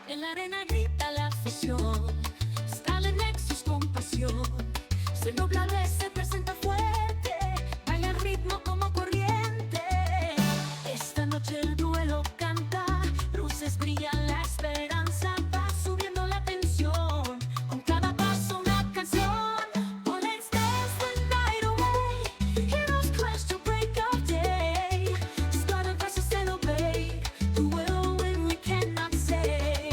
En la arena grita la afición, está el nexus con pasión. Se nubla, se presenta fuerte, baila el ritmo como corriente. Esta noche el duelo canta, luces brillan, la esperanza va subiendo la tensión. Con cada paso una canción. Oh, let's dance the night away. Heroes clash to break of day. Scatter versus and obey. Who will win we cannot say.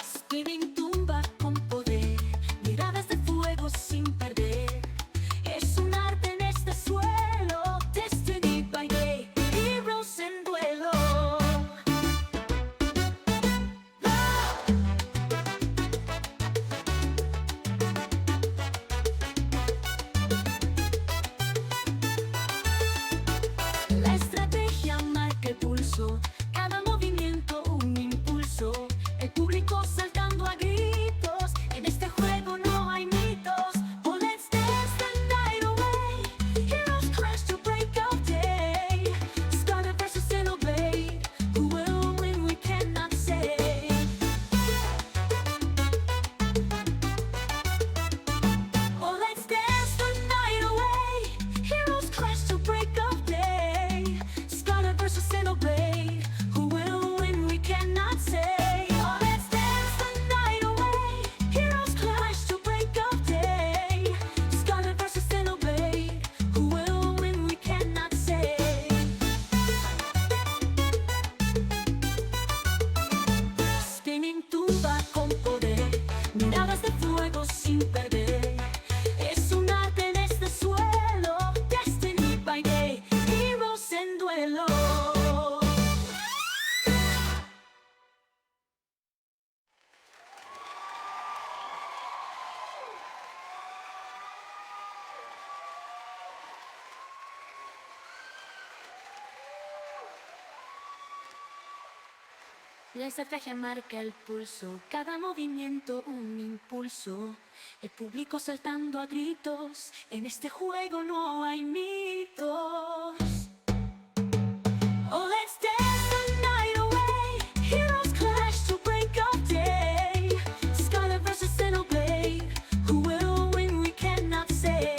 Spinning tumba con poder, miradas de fuego sin perder. Es un arte en este suelo. Destiny by day, heroes en duelo. La estrategia marca el pulso, cada movimiento un impulso. El público saltando a gritos, en este juego no hay mitos. Oh, let's dance the night away. Heroes crash to break of day. Scatter versus and obey. Who will win we cannot say. Oh, let's dance the night away. Heroes crash to break of day. Scatter versus and obey. Who will win we cannot say. Oh, let's dance the night away. Heroes clash to break of day. Scatter versus and obey. Who will win we cannot say. Spinning tumba con poder, miradas de fuego sin perder. Es un arte en este suelo. Destiny by day, heroes en duelo. La estrategia marca el pulso, cada movimiento un impulso. El público saltando a gritos, en este juego no hay mitos. Oh, let's dance the night away. Heroes clash to break of day. Scatter versus and obey. Who will win we cannot say.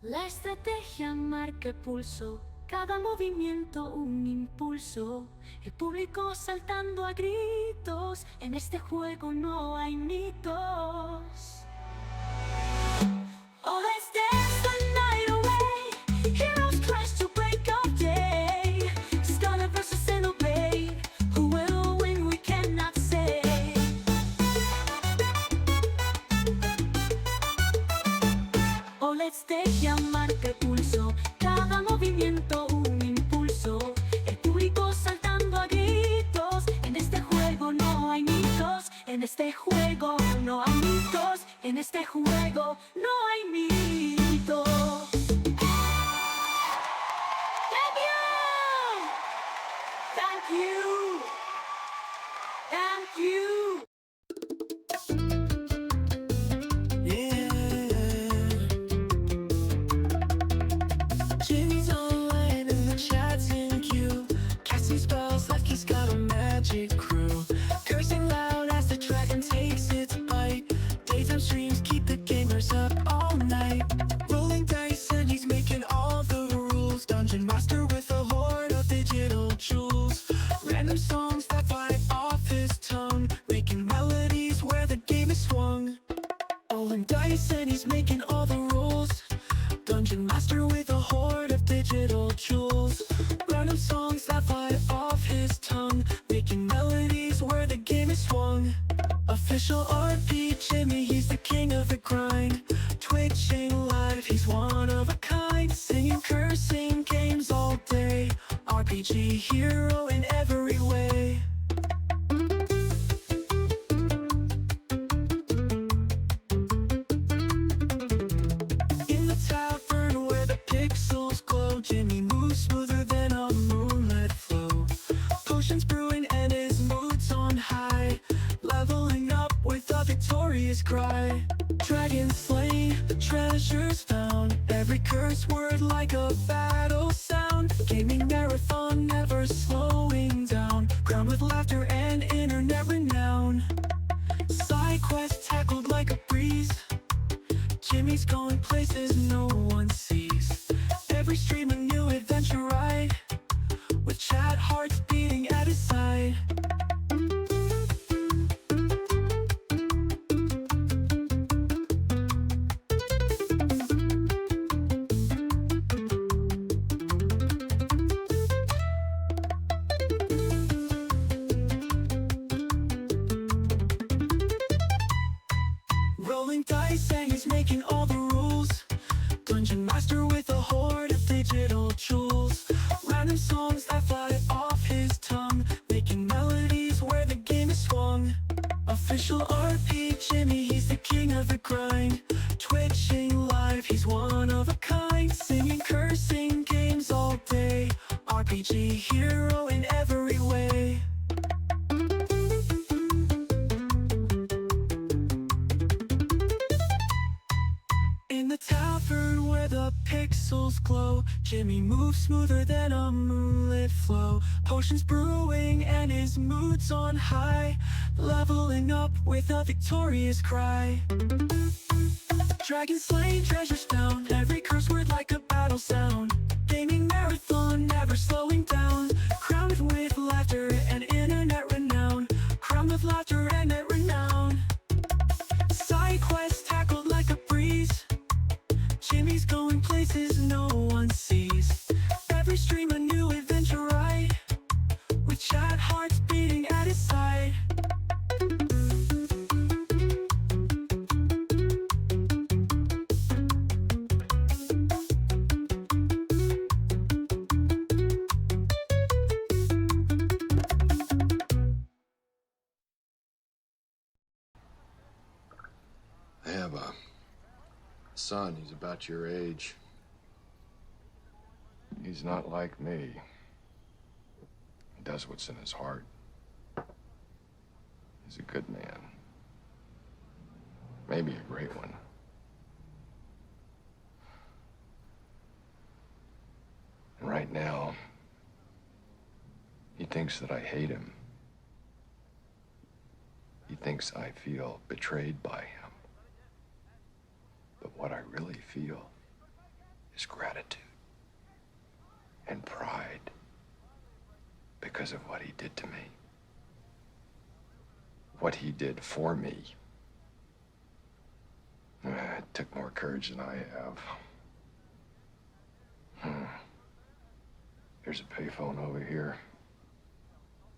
La estrategia marca el pulso, cada movimiento un impulso. El público saltando a gritos, en este juego no hay mitos. Oh, let's dance the night away. Heroes crash to break of day. Scatter versus and obey. Who will win we cannot say. Oh, let's estrategia marca el pulso, cada movimiento un impulso. El público saltando a gritos, en este juego no hay mitos. En este juego no hay mitos. En este juego no hay mitos. Thank you! Thank you! Thank you! Jimmy's online and the chat's in queue. Casting spells like he's got a magic crew. Cursing loud as the dragon takes its bite. Daytime streams keep the gamers up all night. Rolling dice and he's making all the rules. Dungeon master with a horde of digital jewels. Random songs that fly off his tongue, making melodies where the game is swung. Rolling dice and he's making all the rules. Dungeon master with a horde of digital jewels. Random songs that fly off his tongue, making melodies where the game is swung. OfficialRPJimmy, he's the king of the grind. Twitching live, he's one of a kind. Singing, cursing games all day. RPG hero in every way. cry. Dragons slain, the treasures found. Every curse word like a battle sound. Gaming marathon, never slowing down. Crowned with laughter and internet renown. Side quest tackled like a breeze. Jimmy's going places no one sees. Every stream a new adventure ride, with chat hearts beating at his side. Rolling dice and he's making all the rules. Dungeon master with a horde of digital jewels. Random songs that fly off his tongue, making melodies where the game is swung. Official RPJimmy, he's the king of the grind. Twitching live, he's one of a kind. Singing, cursing games all day. RPG hero in every way. In the tavern where the pixels glow, Jimmy moves smoother than a moonlit flow. Potions brewing and his mood's on high, leveling up with a victorious cry. Dragon slain, treasures found. Every curse word like a battle sound. Gaming marathon, never slowing down. Crowned with laughter and internet renown. Crowned with laughter and internet renown. Side quests tackled like a breeze. Jimmy's going places no one sees. Every stream a new adventure ride, with chat hearts beating at his side. I have a son. He's about your age. He's not like me. He does what's in his heart. He's a good man. Maybe a great one. And right now, he thinks that I hate him. He thinks I feel betrayed by him. But what I really feel is gratitude and pride because of what he did to me. What he did for me. It took more courage than I have. There's a payphone over here.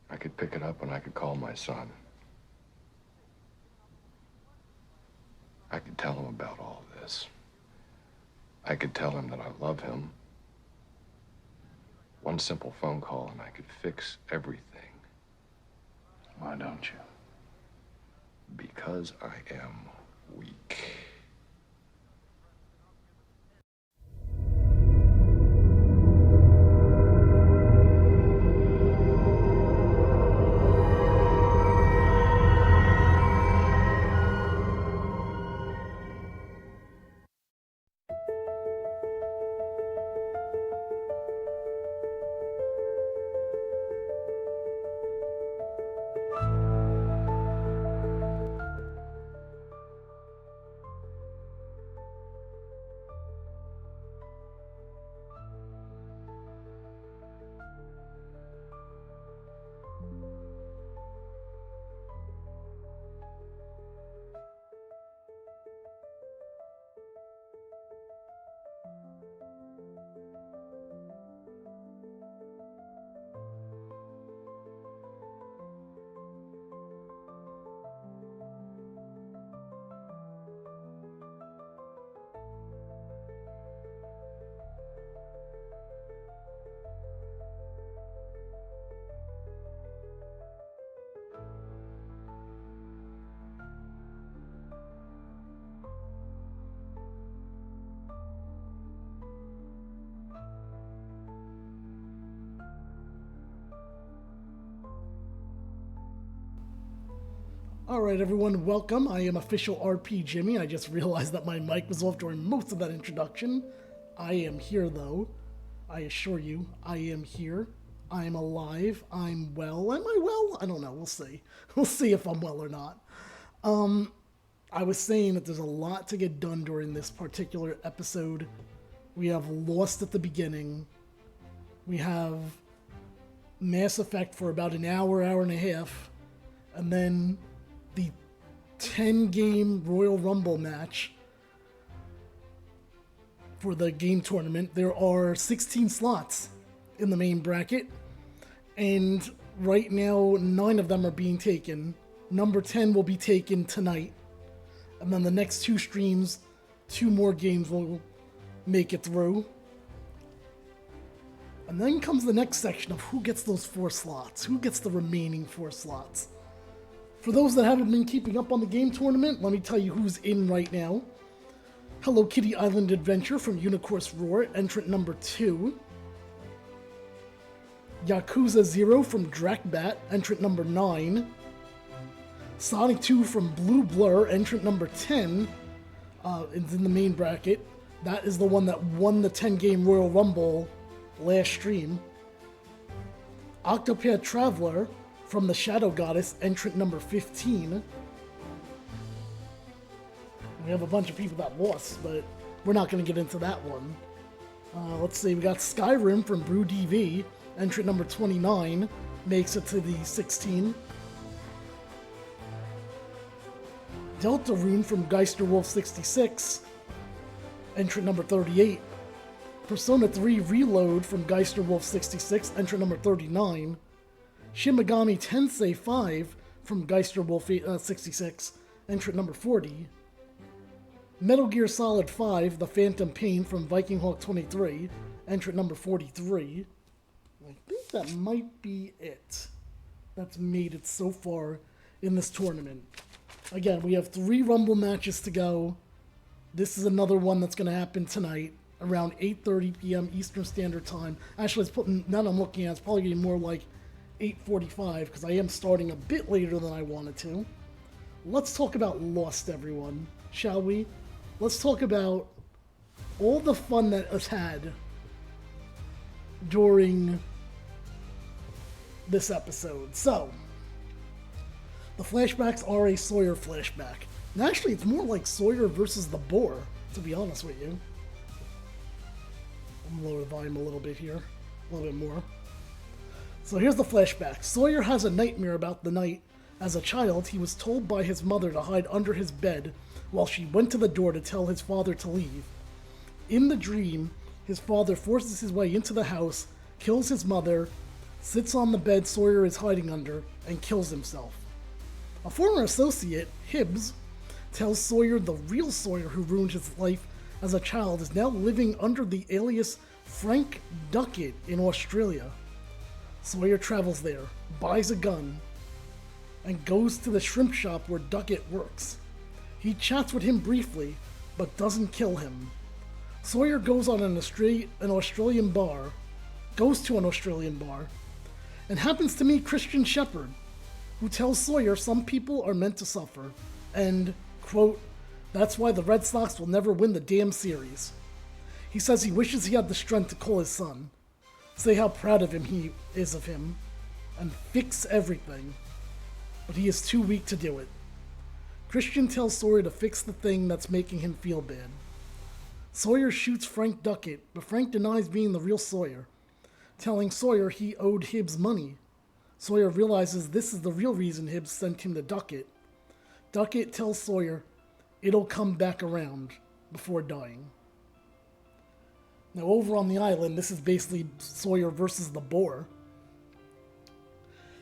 I could pick it up and I could call my son. I could tell him about all this. I could tell him that I love him. One simple phone call and I could fix everything. Why don't you? Because I am weak. Alright everyone, welcome. I am OfficialRPJimmy. I just realized that my mic was off during most of that introduction. I am here though. I assure you, I am here. I'm alive. I'm well. Am I well? I don't know. We'll see. We'll see if I'm well or not. I was saying that there's a lot to get done during this particular episode. We have Lost at the beginning. We have Mass Effect for about an hour, hour and a half. And then the 10-game Royal Rumble match for the game tournament. There are 16 slots in the main bracket, and right now 9 of them are being taken. Number 10 will be taken tonight, and then the next 2 streams, 2 more games will make it through. And then comes the next section of who gets those 4 slots, who gets the remaining 4 slots. For those that haven't been keeping up on the game tournament, let me tell you who's in right now. Hello Kitty Island Adventure from Unicorse Roar, entrant number 2. Yakuza 0 from Drakbat, entrant number 9. Sonic 2 from Blue Blur, entrant number 10, is in the main bracket. That is the one that won the 10-game Royal Rumble last stream. Octopath Traveler from the Shadow Goddess, entrant number 15. We have a bunch of people that lost, but we're not going to get into that one. Let's see, we got Skyrim from Brew DV, entrant number 29, makes it to the 16. Deltarune from Geisterwolf66, entrant number 38. Persona 3 Reload from Geisterwolf66, entrant number 39. Shin Megami Tensei 5 from Geisterwolf66, entrant number 40. Metal Gear Solid 5, The Phantom Pain from Vikinghawk 23, entrant number 43. I think that might be it that's made it so far in this tournament. Again, we have 3 Rumble matches to go. This is another one that's going to happen tonight around 8:30 p.m. Eastern Standard Time. Actually, now that I'm looking at it, it's probably going to be more like 8:45 because I am starting a bit later than I wanted to. Let's talk about Lost, everyone, shall we? Let's talk about all the fun that was had during this episode. So, the flashbacks are a Sawyer flashback. And actually, it's more like Sawyer versus the Boar, to be honest with you. I'm gonna lower the volume a little bit here. A little bit more. So here's the flashback. Sawyer has a nightmare about the night. As a child, he was told by his mother to hide under his bed while she went to the door to tell his father to leave. In the dream, his father forces his way into the house, kills his mother, sits on the bed Sawyer is hiding under, and kills himself. A former associate, Hibbs, tells Sawyer the real Sawyer who ruined his life as a child is now living under the alias Frank Duckett in Australia. Sawyer travels there, buys a gun, and goes to the shrimp shop where Duckett works. He chats with him briefly, but doesn't kill him. Sawyer goes to an Australian bar, and happens to meet Christian Shepherd, who tells Sawyer some people are meant to suffer, and, quote, that's why the Red Sox will never win the damn series. He says he wishes he had the strength to call his son, say how proud of him he is of him, and fix everything, but he is too weak to do it. Christian tells Sawyer to fix the thing that's making him feel bad. Sawyer shoots Frank Duckett, but Frank denies being the real Sawyer, telling Sawyer he owed Hibbs money. Sawyer realizes this is the real reason Hibbs sent him to Duckett. Duckett tells Sawyer it'll come back around before dying. Now over on the island, this is basically Sawyer versus the Boar.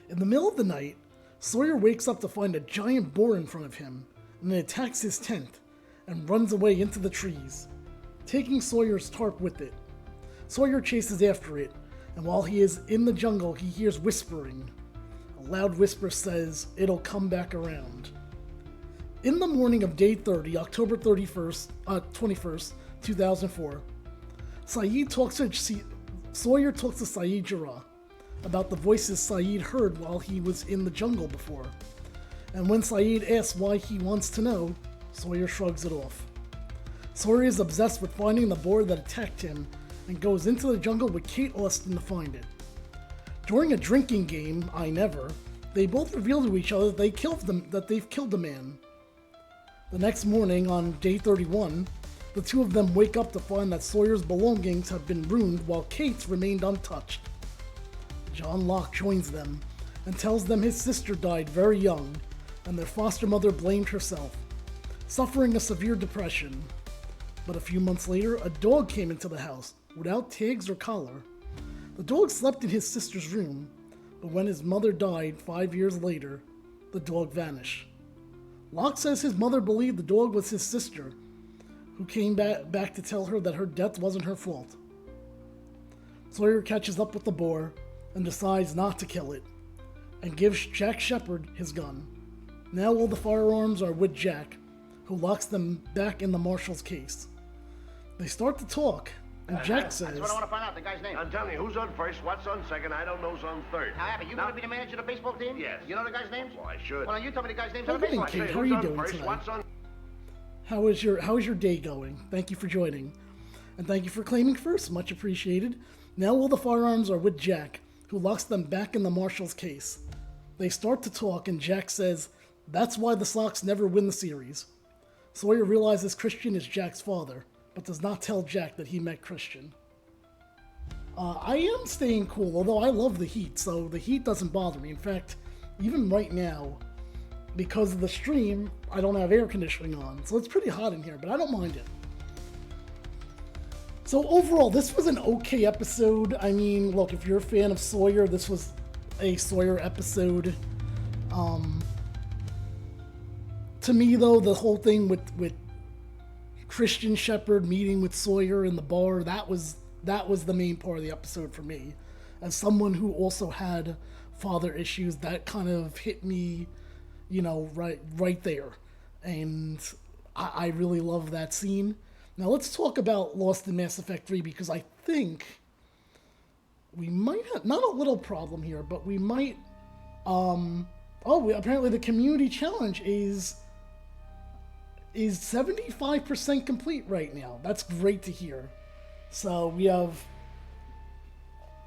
In the middle of the night, Sawyer wakes up to find a giant boar in front of him, and it attacks his tent, and runs away into the trees, taking Sawyer's tarp with it. Sawyer chases after it, and while he is in the jungle, he hears whispering. A loud whisper says, it'll come back around. In the morning of day 30, October 21st, 2004, Sawyer talks to Saeed Jarrah about the voices Saeed heard while he was in the jungle before, and when Saeed asks why he wants to know, Sawyer shrugs it off. Sawyer is obsessed with finding the boar that attacked him and goes into the jungle with Kate Austin to find it. During a drinking game, I Never, they both reveal to each other that they've killed a man. The next morning, on day 31, the two of them wake up to find that Sawyer's belongings have been ruined while Kate's remained untouched. John Locke joins them and tells them his sister died very young and their foster mother blamed herself, suffering a severe depression. But a few months later, a dog came into the house without tags or collar. The dog slept in his sister's room, but when his mother died 5 years later, the dog vanished. Locke says his mother believed the dog was his sister, who came back to tell her that her death wasn't her fault. Sawyer catches up with the boar and decides not to kill it, and gives Jack Shepherd his gun. Now all the firearms are with Jack, who locks them back in the marshal's case. They start to talk, and Jack says, That's what I want to find out, the guy's name. I'm telling you, who's on first, what's on second, I don't know who's on third. Now, Abby, you going to be the manager of the baseball team? Yes. You know the guy's names? Well, I should. Well, now you tell me the guy's names Well, on the baseball good team. evening, Kate. How are you Who's on doing first, today? what's on... How is your day going? Thank you for joining. And thank you for claiming first, much appreciated. Now all the firearms are with Jack, who locks them back in the marshal's case. They start to talk, and Jack says, that's why the Sox never win the series. Sawyer realizes Christian is Jack's father, but does not tell Jack that he met Christian. I am staying cool, although I love the heat, so the heat doesn't bother me. In fact, even right now, because of the stream, I don't have air conditioning on, so it's pretty hot in here, but I don't mind it. So overall, this was an okay episode. I mean, look, if you're a fan of Sawyer, this was a Sawyer episode. To me, though, the whole thing with Christian Shepherd meeting with Sawyer in the bar, that was the main part of the episode for me. As someone who also had father issues, that kind of hit me, you know, right there. And I really love that scene. Now let's talk about Lost in Mass Effect 3, because I think we might have, not a little problem here, but we might, apparently the community challenge is 75% complete right now. That's great to hear. So we have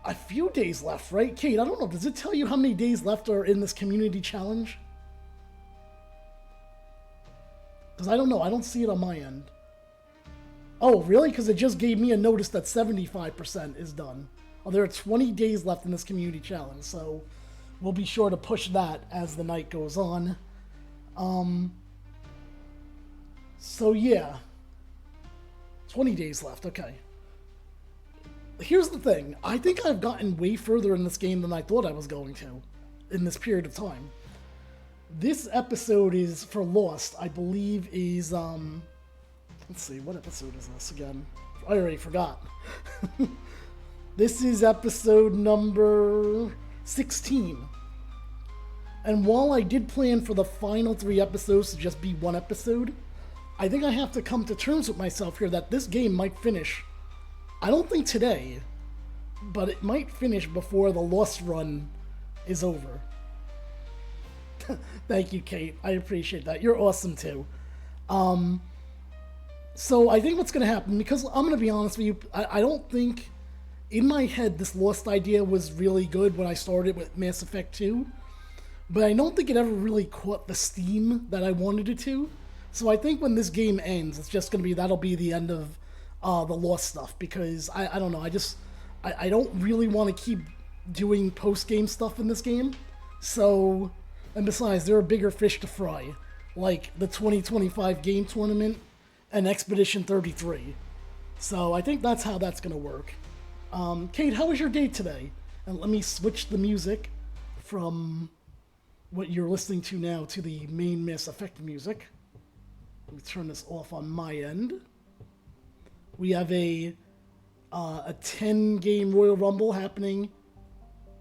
a few days left, right? Kate, I don't know, does it tell you how many days left are in this community challenge? Because I don't know, I don't see it on my end. Oh, really? Because it just gave me a notice that 75% is done. Oh, there are 20 days left in this community challenge, so we'll be sure to push that as the night goes on. So yeah. 20 days left, okay. Here's the thing. I think I've gotten way further in this game than I thought I was going to in this period of time. This episode is for Lost, I believe is, let's see, what episode is this again? I already forgot. This is episode number 16. And while I did plan for the final 3 episodes to just be one episode, I think I have to come to terms with myself here that this game might finish, I don't think today, but it might finish before the Lost run is over. Thank you, Kate. I appreciate that. You're awesome, too. So I think what's going to happen, because I'm going to be honest with you, I don't think, in my head, this Lost idea was really good when I started with Mass Effect 2, but I don't think it ever really caught the steam that I wanted it to. So I think when this game ends, it's just going to be, that'll be the end of the Lost stuff, because I don't know, I don't really want to keep doing post-game stuff in this game. So, and besides, there are bigger fish to fry, like the 2025 game tournament and Expedition 33. So I think that's how that's going to work. Kate, how was your day today? And let me switch the music from what you're listening to now to the main Mass Effect music. Let me turn this off on my end. We have a 10-game Royal Rumble happening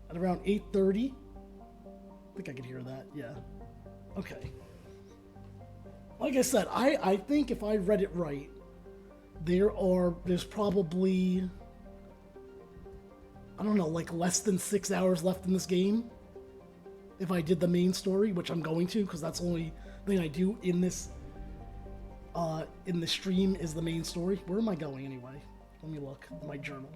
at around 8:30. I think I could hear that, yeah. Okay. Like I said, I think if I read it right, there's probably, I don't know, like less than 6 hours left in this game. if I did the main story, which I'm going to, because that's the only thing I do in this in the stream is the main story. Where am I going anyway? Let me look at my journal.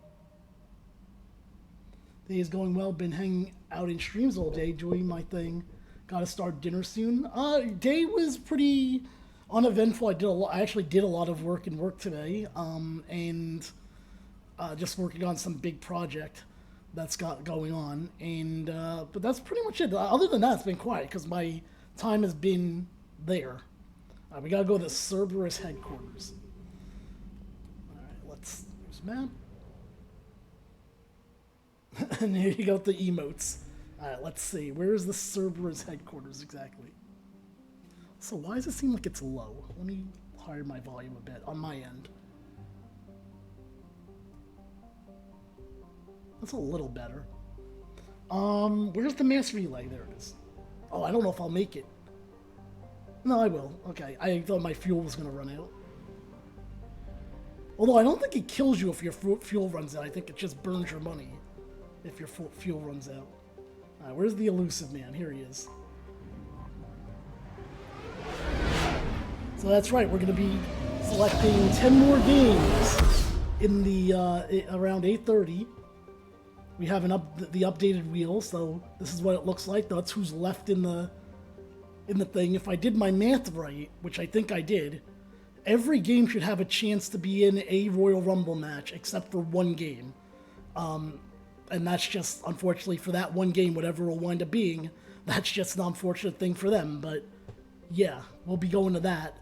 Day is going well. Been hanging out in streams all day, doing my thing. Gotta start dinner soon. Day was pretty uneventful. I actually did a lot of work today, and just working on some big project that's got going on. And but that's pretty much it. Other than that, it's been quiet because my time has been there. We gotta go to Cerberus headquarters. All right, here's map. And here you go with the emotes. Alright, let's see. Where is the Cerberus headquarters exactly? So why does it seem like it's low? Let me higher my volume a bit on my end. That's a little better. Where's the mass relay? There it is. Oh, I don't know if I'll make it. No, I will. Okay, I thought my fuel was gonna run out. Although I don't think it kills you if your fuel runs out. I think it just burns your money if your fuel runs out. Alright, where's the elusive man? Here he is. So that's right, we're going to be selecting 10 more games in the around 8:30. We have the updated wheel, so this is what it looks like. That's who's left in the thing. If I did my math right, which I think I did, every game should have a chance to be in a Royal Rumble match except for one game. And that's just, unfortunately, for that one game, whatever it will wind up being, that's just an unfortunate thing for them. But, yeah, we'll be going to that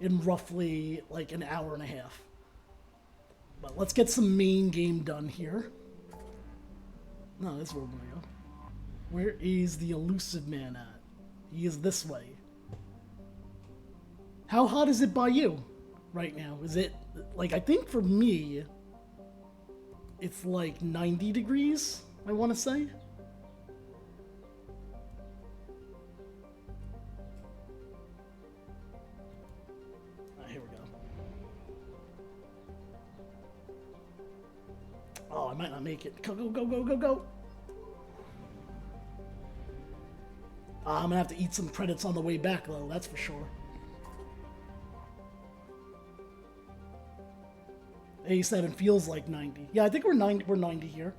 in roughly, like, an hour and a half. But let's get some main game done here. No, that's where we're going to go. Where is the elusive man at? He is this way. How hot is it by you right now? Is it, like, I think for me, it's like 90 degrees, I want to say. Here we go. Oh, I might not make it. Go, go, go, go, go, go. I'm going to have to eat some credits on the way back, though, that's for sure. 87 feels like 90. Yeah, I think we're 90 here.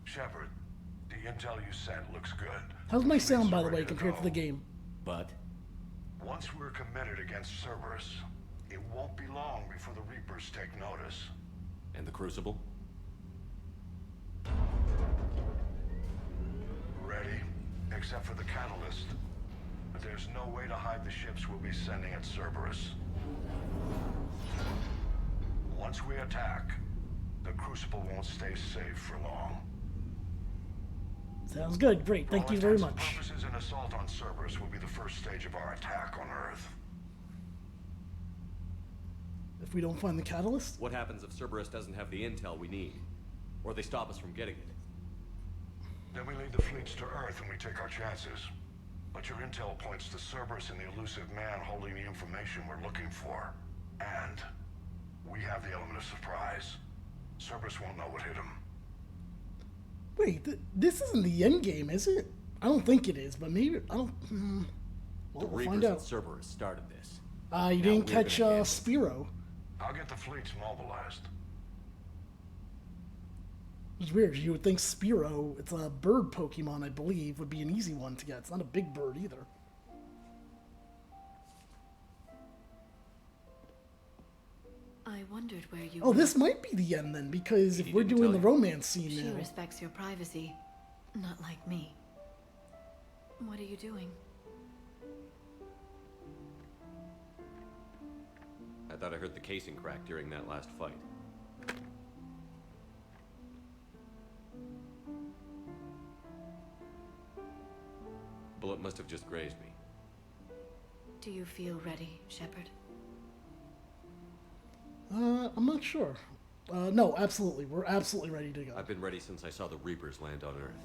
Shepard, the intel you sent looks good. How's my sound, by the Ready way, to compared go. to the game? But Once we're committed against Cerberus, it won't be long before the Reapers take notice. and the Crucible? Ready, except for the catalyst. But there's no way to hide the ships we'll be sending at Cerberus. Once we attack, the Crucible won't stay safe for long. Sounds good. Great. Thank you very much. For all intents and purposes, an assault on Cerberus will be the first stage of our attack on Earth. If we don't find the catalyst? What happens if Cerberus doesn't have the intel we need? Or they stop us from getting it? Then we lead the fleets to Earth and we take our chances. But your intel points to Cerberus and the elusive man holding the information we're looking for. And we have the element of surprise. Cerberus won't know what hit him. Wait, this isn't the end game, is it? I don't think it is, but maybe I don't. Well, The we'll Reapers find at out. Cerberus started this. You Now didn't we're catch gonna handle it. Spiro. I'll get the fleets mobilized. It's weird. You would think Spiro, it's a bird Pokemon, I believe, would be an easy one to get. It's not a big bird either. I wondered where you Oh, were. this might be the end then, because if He we're didn't doing tell the you. romance scene She now. respects your privacy. Not like me. What are you doing? I thought I heard the casing crack during that last fight. Bullet must have just grazed me. Do you feel ready, Shepard? I'm not sure. No, absolutely. We're absolutely ready to go. I've been ready since I saw the Reapers land on Earth.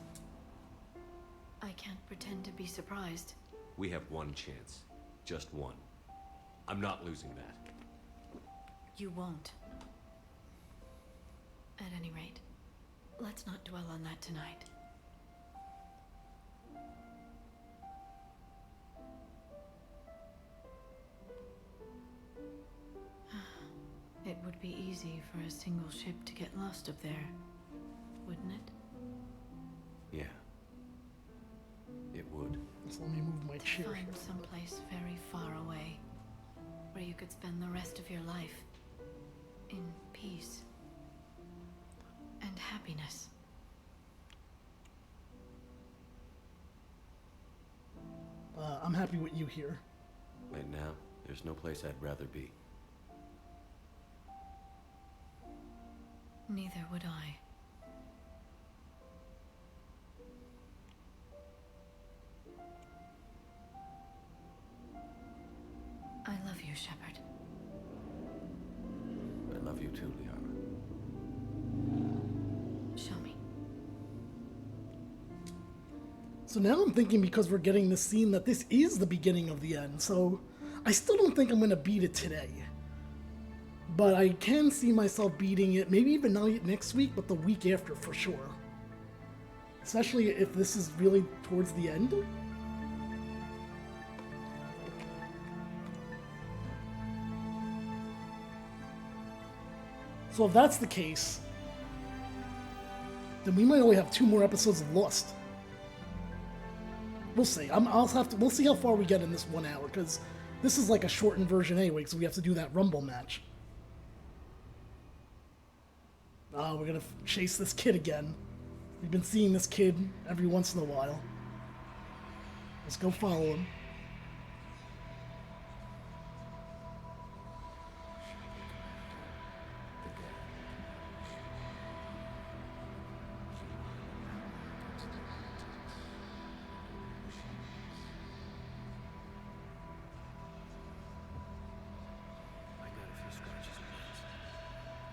I can't pretend to be surprised. We have one chance. Just one. I'm not losing that. You won't. At any rate. Let's not dwell on that tonight. It would be easy for a single ship to get lost up there, wouldn't it? Yeah. It would. Just let me move my chair Find here. someplace very far away, where you could spend the rest of your life in peace and happiness. I'm happy with you here. Right now, there's no place I'd rather be. Neither would I. I love you, Shepard. I love you too, Liara. Show me. So now I'm thinking, because we're getting this scene, that this is the beginning of the end, so I still don't think I'm going to beat it today. But I can see myself beating it, maybe even not next week, but the week after for sure. Especially if this is really towards the end. So if that's the case, then we might only have 2 more episodes of Lost. We'll see. We'll see how far we get in this 1 hour, because this is like a shortened version anyway, so we have to do that Rumble match. Oh, we're gonna chase this kid again. We've been seeing this kid every once in a while. Let's go follow him.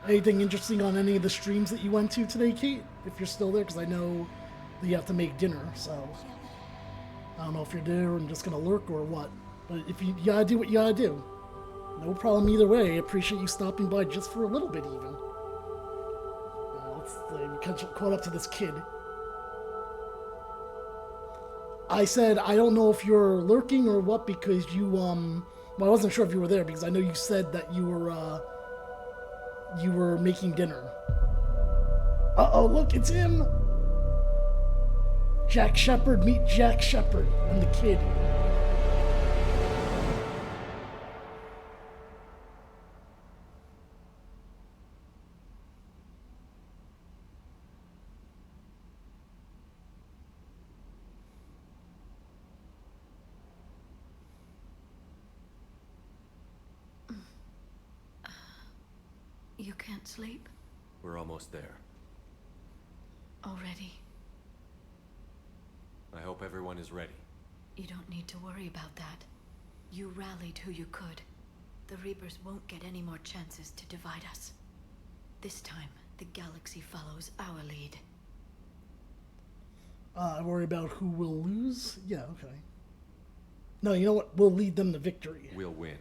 Anything interesting on any of the streams that you went to today, Kate? If you're still there, because I know that you have to make dinner, so I don't know if you're there and just gonna lurk or what. But if you gotta do what you gotta do. No problem either way. I appreciate you stopping by just for a little bit, even. We caught up to this kid. I said I don't know if you're lurking or what, because you well, I wasn't sure if you were there, because I know you said that you were making dinner. Uh-oh, look, it's him! Jack Shepard, meet Jack Shepard and the kid. You can't sleep? We're almost there. Already? I hope everyone is ready. You don't need to worry about that. You rallied who you could. The Reapers won't get any more chances to divide us. This time, the galaxy follows our lead. I worry about who will lose? Yeah, okay. No, you know what? We'll lead them to victory. We'll win.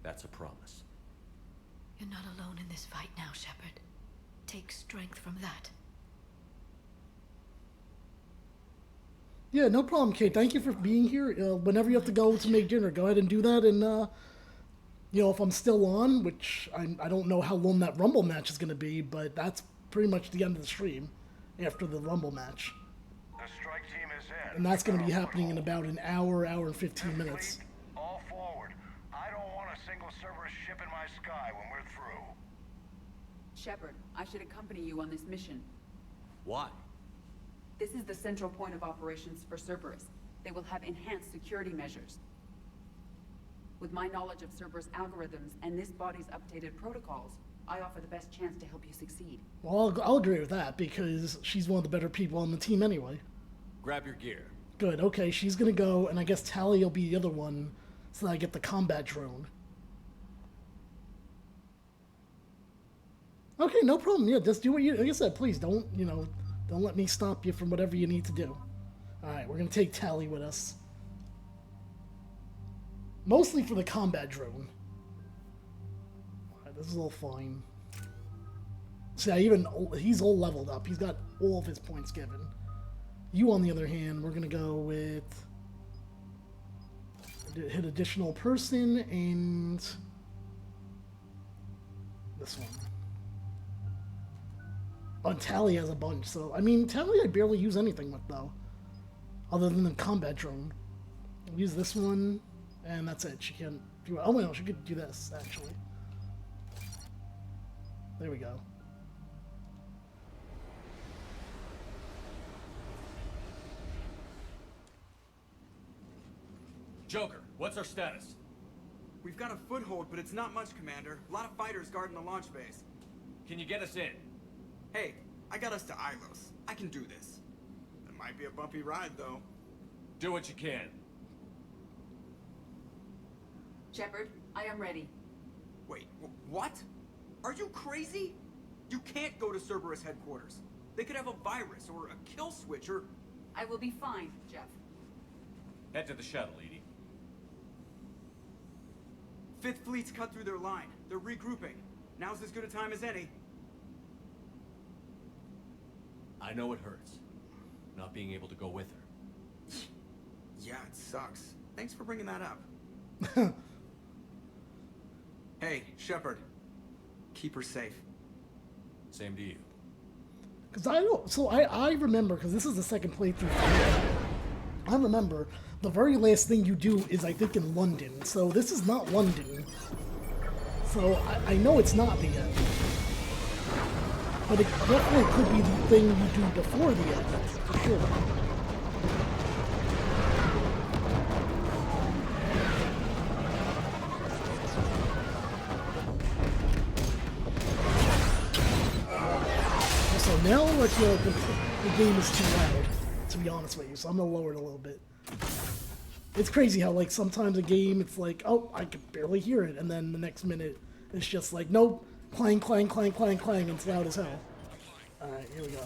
That's a promise. You're not alone in this fight now, Shepard. Take strength from that. Yeah, no problem, Kate. Thank you for being here. Whenever you have to go to make dinner, go ahead and do that. And, you know, if I'm still on, which I don't know how long that Rumble match is going to be, but that's pretty much the end of the stream after the Rumble match. The strike team is in. And that's going to be happening in about an hour, hour and 15 minutes. All forward. I don't want a single Cerberus ship in my sky when we're through. Shepard, I should accompany you on this mission. Why? This is the central point of operations for Cerberus. They will have enhanced security measures. With my knowledge of Cerberus algorithms and this body's updated protocols, I offer the best chance to help you succeed. Well, I'll agree with that, because she's one of the better people on the team anyway. Grab your gear. Good, okay, she's going to go, and I guess Tally will be the other one, so that I get the combat drone. Okay, no problem. Yeah, just do what you... Like I said, please, don't, you know... Don't let me stop you from whatever you need to do. Alright, we're going to take Tally with us. Mostly for the combat drone. Alright, this is all fine. See, he's all leveled up. He's got all of his points given. You, on the other hand, we're gonna go with hit additional person and this one. Oh, Tally has a bunch, so I mean, Tally I barely use anything with though, other than the combat drone. I'll use this one, and that's it. She can't do. Oh no, she could do this actually. There we go. Joker, what's our status? We've got a foothold, but it's not much, Commander. A lot of fighters guarding the launch base. Can you get us in? Hey, I got us to Outlaws. I can do this. It might be a bumpy ride, though. Do what you can. Shepard, I am ready. Wait, what? Are you crazy? You can't go to Cerberus headquarters. They could have a virus or a kill switch or... I will be fine, Jeff. Head to the shuttle, Edie. Fifth Fleet's cut through their line. They're regrouping. Now's as good a time as any. I know it hurts, not being able to go with her. Yeah, it sucks. Thanks for bringing that up. Hey, Shepard. Keep her safe. Same to you. Because I remember, because this is the second playthrough. I remember the very last thing you do is, I think, in London. So this is not London. So I know it's not the end. But it definitely could be the thing you do before the end, for sure. So now, like, the game is too loud, to be honest with you, so I'm gonna lower it a little bit. It's crazy how, like, sometimes a game, it's like, oh, I can barely hear it, and then the next minute, it's just like, nope, clang, clang, clang, clang, clang, and it's loud as hell. Alright, here we go.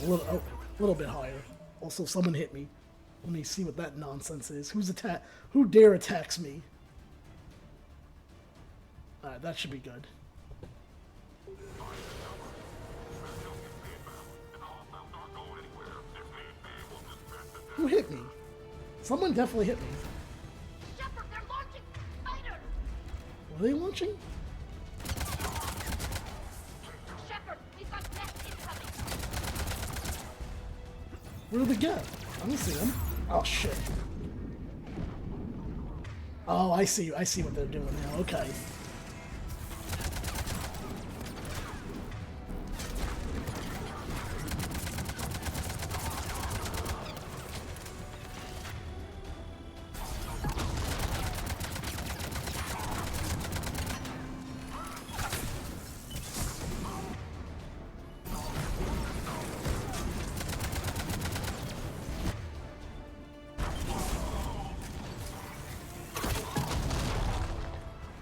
A little bit higher. Also, someone hit me. Let me see what that nonsense is. Who dare attacks me? Alright, that should be good. Who hit me? Someone definitely hit me. Shepard, they're launching fighters! Were they launching? Shepard, we've got next incoming! Where did they get? I don't see them. Oh shit. Oh, I see what they're doing now. Okay.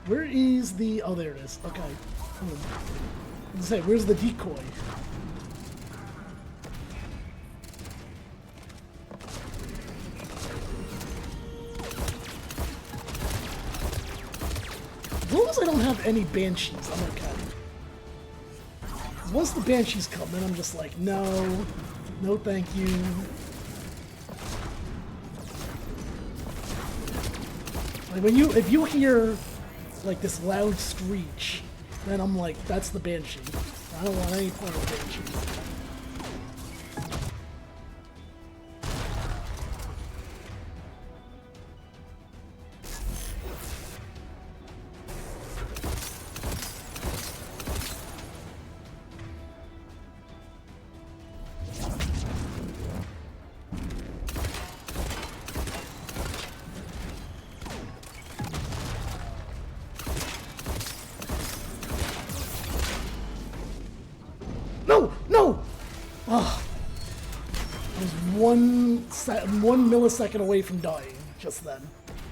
Where is the... Oh, there it is. Okay. I was gonna say, where's the decoy? As long as I don't have any banshees, I'm okay. Once the banshees come, then I'm just like, no. No thank you. Like, if you hear... like this loud screech, then I'm like, that's the Banshee. I don't want any part of the Banshee. No! No! Oh. I was one millisecond away from dying just then.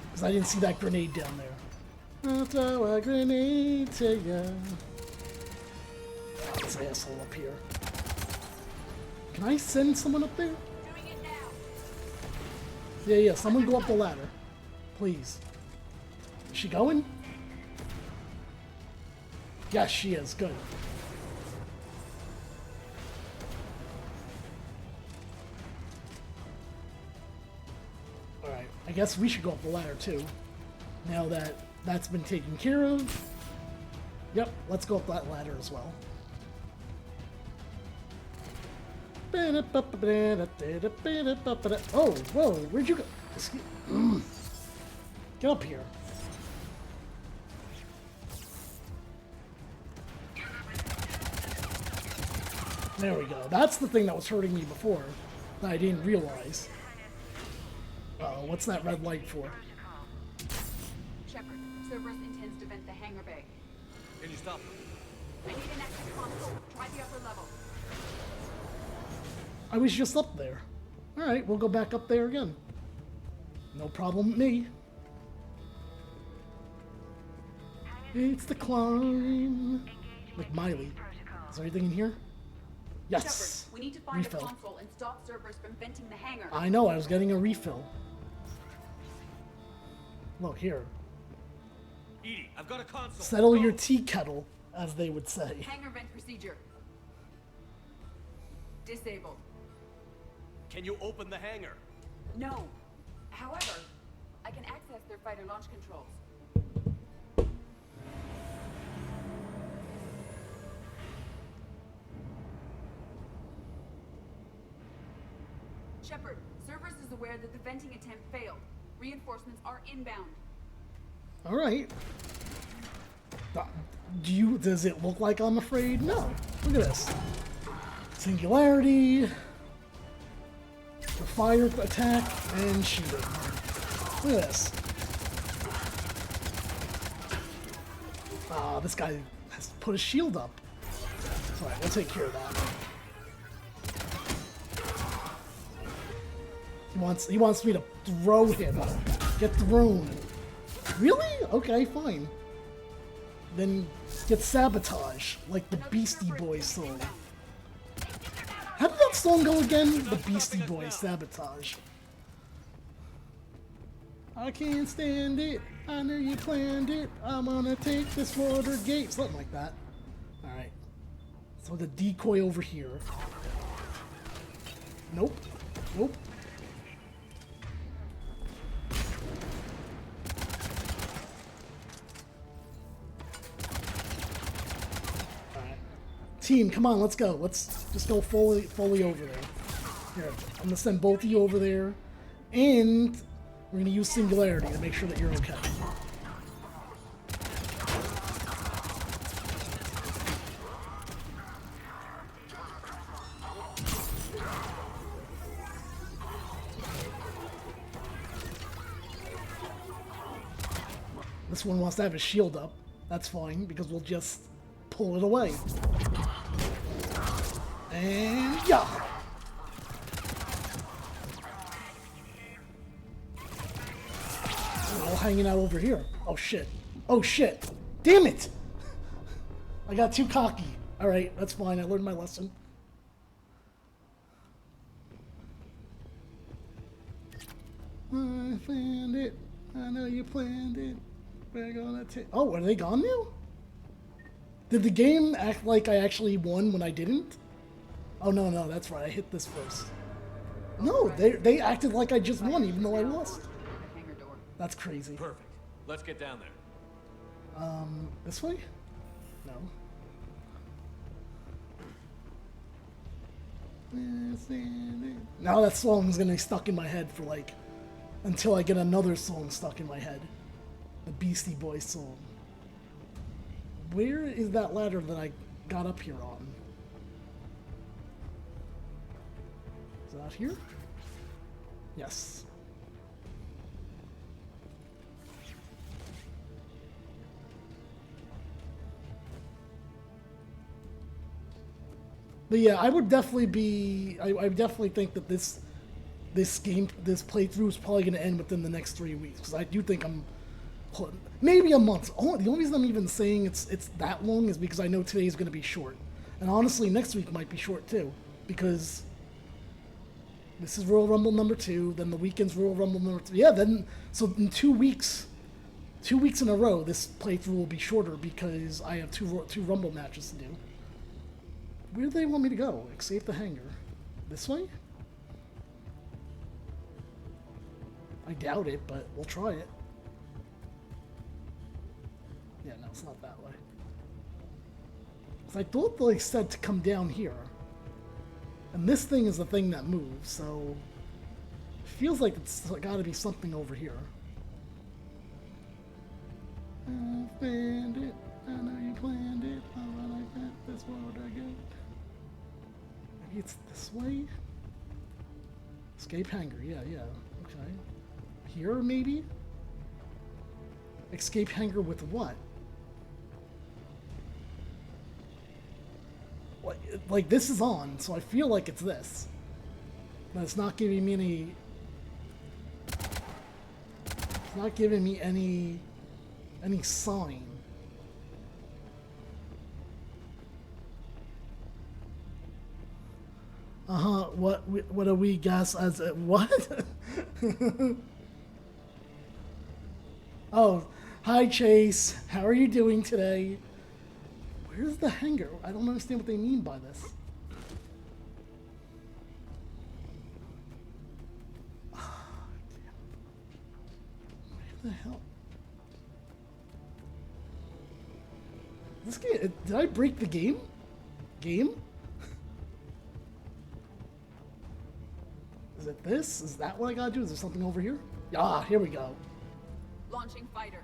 Because I didn't see that grenade down there. I'll throw a grenade to you. Oh, this asshole up here. Can I send someone up there? Doing it now. Yeah, someone go up the ladder. Please. Is she going? Yes, she is. Good. Alright, I guess we should go up the ladder too. Now that that's been taken care of. Yep, let's go up that ladder as well. Oh, whoa, where'd you go? Get up here. There we go. That's the thing that was hurting me before that I didn't realize. Uh-oh, what's that red light for? Shepard, Cerberus intends to vent the hangar bay. Can you stop them? I need an access console. Try the upper level. I was just up there. Alright, we'll go back up there again. No problem with me. It's the climb. Like Miley. Is there anything in here? Yes. Shepard, we need to find Refill. a console and stop Cerberus from venting the hangar. I know, I was getting a refill. Look here. Edie, I've got a console. Settle your tea kettle, as they would say. Hangar vent procedure. Disabled. Can you open the hangar? No. However, I can access their fighter launch controls. Shepard, Cerberus is aware that the venting attempt failed. Reinforcements are inbound. All right. Does it look like I'm afraid? No. Look at this. Singularity. The fire attack and shooting. Look at this. Ah, this guy has put a shield up. Alright, we'll take care of that. He wants me to throw him. Get thrown. Really? Okay, fine. Then get sabotage, like the Beastie Boys song. How did that song go again? The Beastie Boys, Sabotage. I can't stand it. I know you planned it. I'm gonna take this water gate. Something like that. Alright. So the decoy over here. Nope. Nope. Team, come on, let's go. Let's just go fully over there. Here, I'm gonna send both of you over there, and we're gonna use Singularity to make sure that you're okay. This one wants to have his shield up. That's fine, because we'll just pull it away. And yeah. We're all hanging out over here. Oh shit. Oh shit. Damn it! I got too cocky. Alright, that's fine. I learned my lesson. I planned it. I know you planned it. We're gonna take. Oh, are they gone now? Did the game act like I actually won when I didn't? Oh no, that's right. I hit this first. No, they acted like I just won even though I lost. That's crazy. Perfect. Let's get down there. This way? No. Now that song's gonna be stuck in my head for like until I get another song stuck in my head. The Beastie Boys song. Where is that ladder that I got up here on? Is it out here? Yes. But yeah, I would definitely be. I definitely think that this playthrough is probably going to end within the next 3 weeks because I do think I'm maybe a month. Oh, the only reason I'm even saying it's that long is because I know today is going to be short, and honestly, next week might be short too because This is Royal Rumble number 2, then the weekend's Royal Rumble number 3. Yeah, then, so in 2 weeks in a row, this playthrough will be shorter because I have two Rumble matches to do. Where do they want me to go? Escape the hangar. This way? I doubt it, but we'll try it. Yeah, no, it's not that way. 'Cause I thought they said to come down here. And this thing is the thing that moves, so it feels like it's got to be something over here. I planned it. I know you planned it. How like that? That's what I get. Maybe it's this way? Escape hangar. Yeah. Okay. Here, maybe? Escape hangar with what? Like this is on, so I feel like it's this. But it's not giving me any... It's not giving me any sign. What do we guess as a what? Oh, hi Chase. How are you doing today? Where's the hangar? I don't understand what they mean by this. Where the hell? This game, did I break the game? Game? Is it this? Is that what I gotta do? Is there something over here? Ah, here we go. Launching fighter.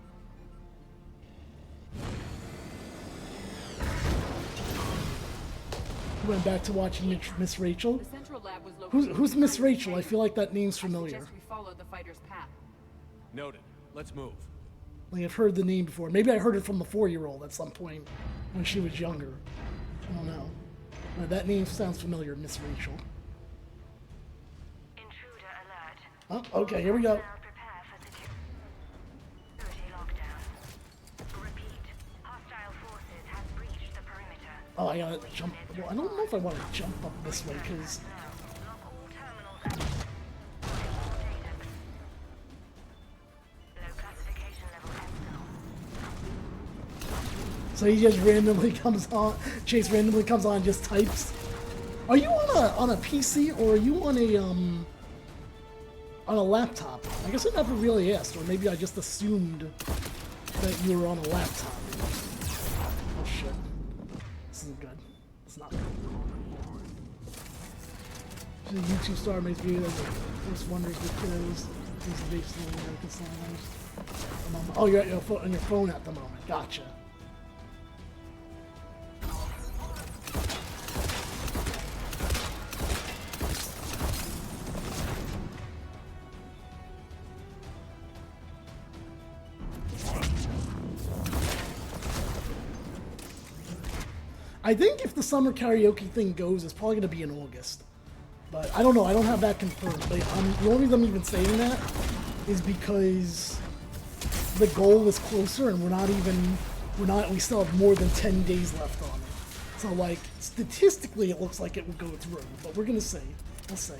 Went back to watching Miss Rachel. The central lab was located. Who's Miss Rachel? I feel like that name's I familiar. suggest we follow the fighter's path. Noted. Let's move. Like I've heard the name before. Maybe I heard it from the 4-year-old at some point when she was younger. I don't know. But that name sounds familiar, Miss Rachel. Intruder alert. Oh, okay, here we go. Prepare for security lockdown. Repeat. Hostile forces have breached the perimeter. Oh, I gotta jump. Well, I don't know if I want to jump up this way because. Lock all terminals and data. Low classification level Epsilon. So he just randomly comes on. Chase randomly comes on and just types. Are you on a PC or are you on a laptop? I guess I never really asked, or maybe I just assumed that you were on a laptop. Oh shit. This isn't good. It's not good. The YouTube star makes videos of first wonders with kiddos. These basically American signers. Oh, you're on your phone at the moment. Gotcha. I think if the summer karaoke thing goes, it's probably going to be in August. But I don't know. I don't have that confirmed. But the only reason I'm even saying that is because the goal is closer and we still have more than 10 days left on it. So, like, statistically, it looks like it will go through. But we're going to see. We'll see.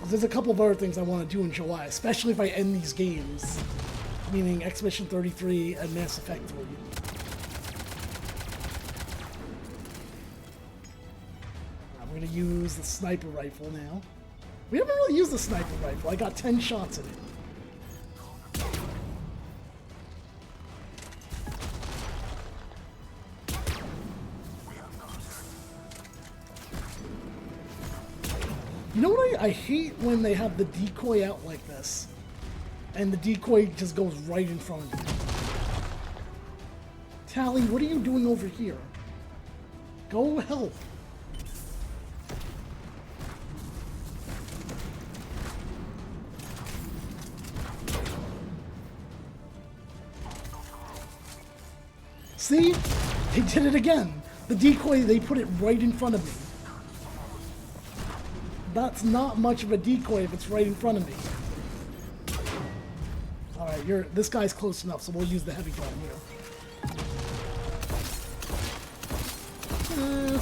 There's a couple of other things I want to do in July, especially if I end these games. Meaning Expedition 33 and Mass Effect 3. I'm going to use the sniper rifle now. We haven't really used the sniper rifle. I got 10 shots at it. You know what I hate when they have the decoy out like this? And the decoy just goes right in front of you. Tally, what are you doing over here? Go help. See? They did it again. The decoy, they put it right in front of me. That's not much of a decoy if it's right in front of me. Alright, this guy's close enough, so we'll use the heavy gun here.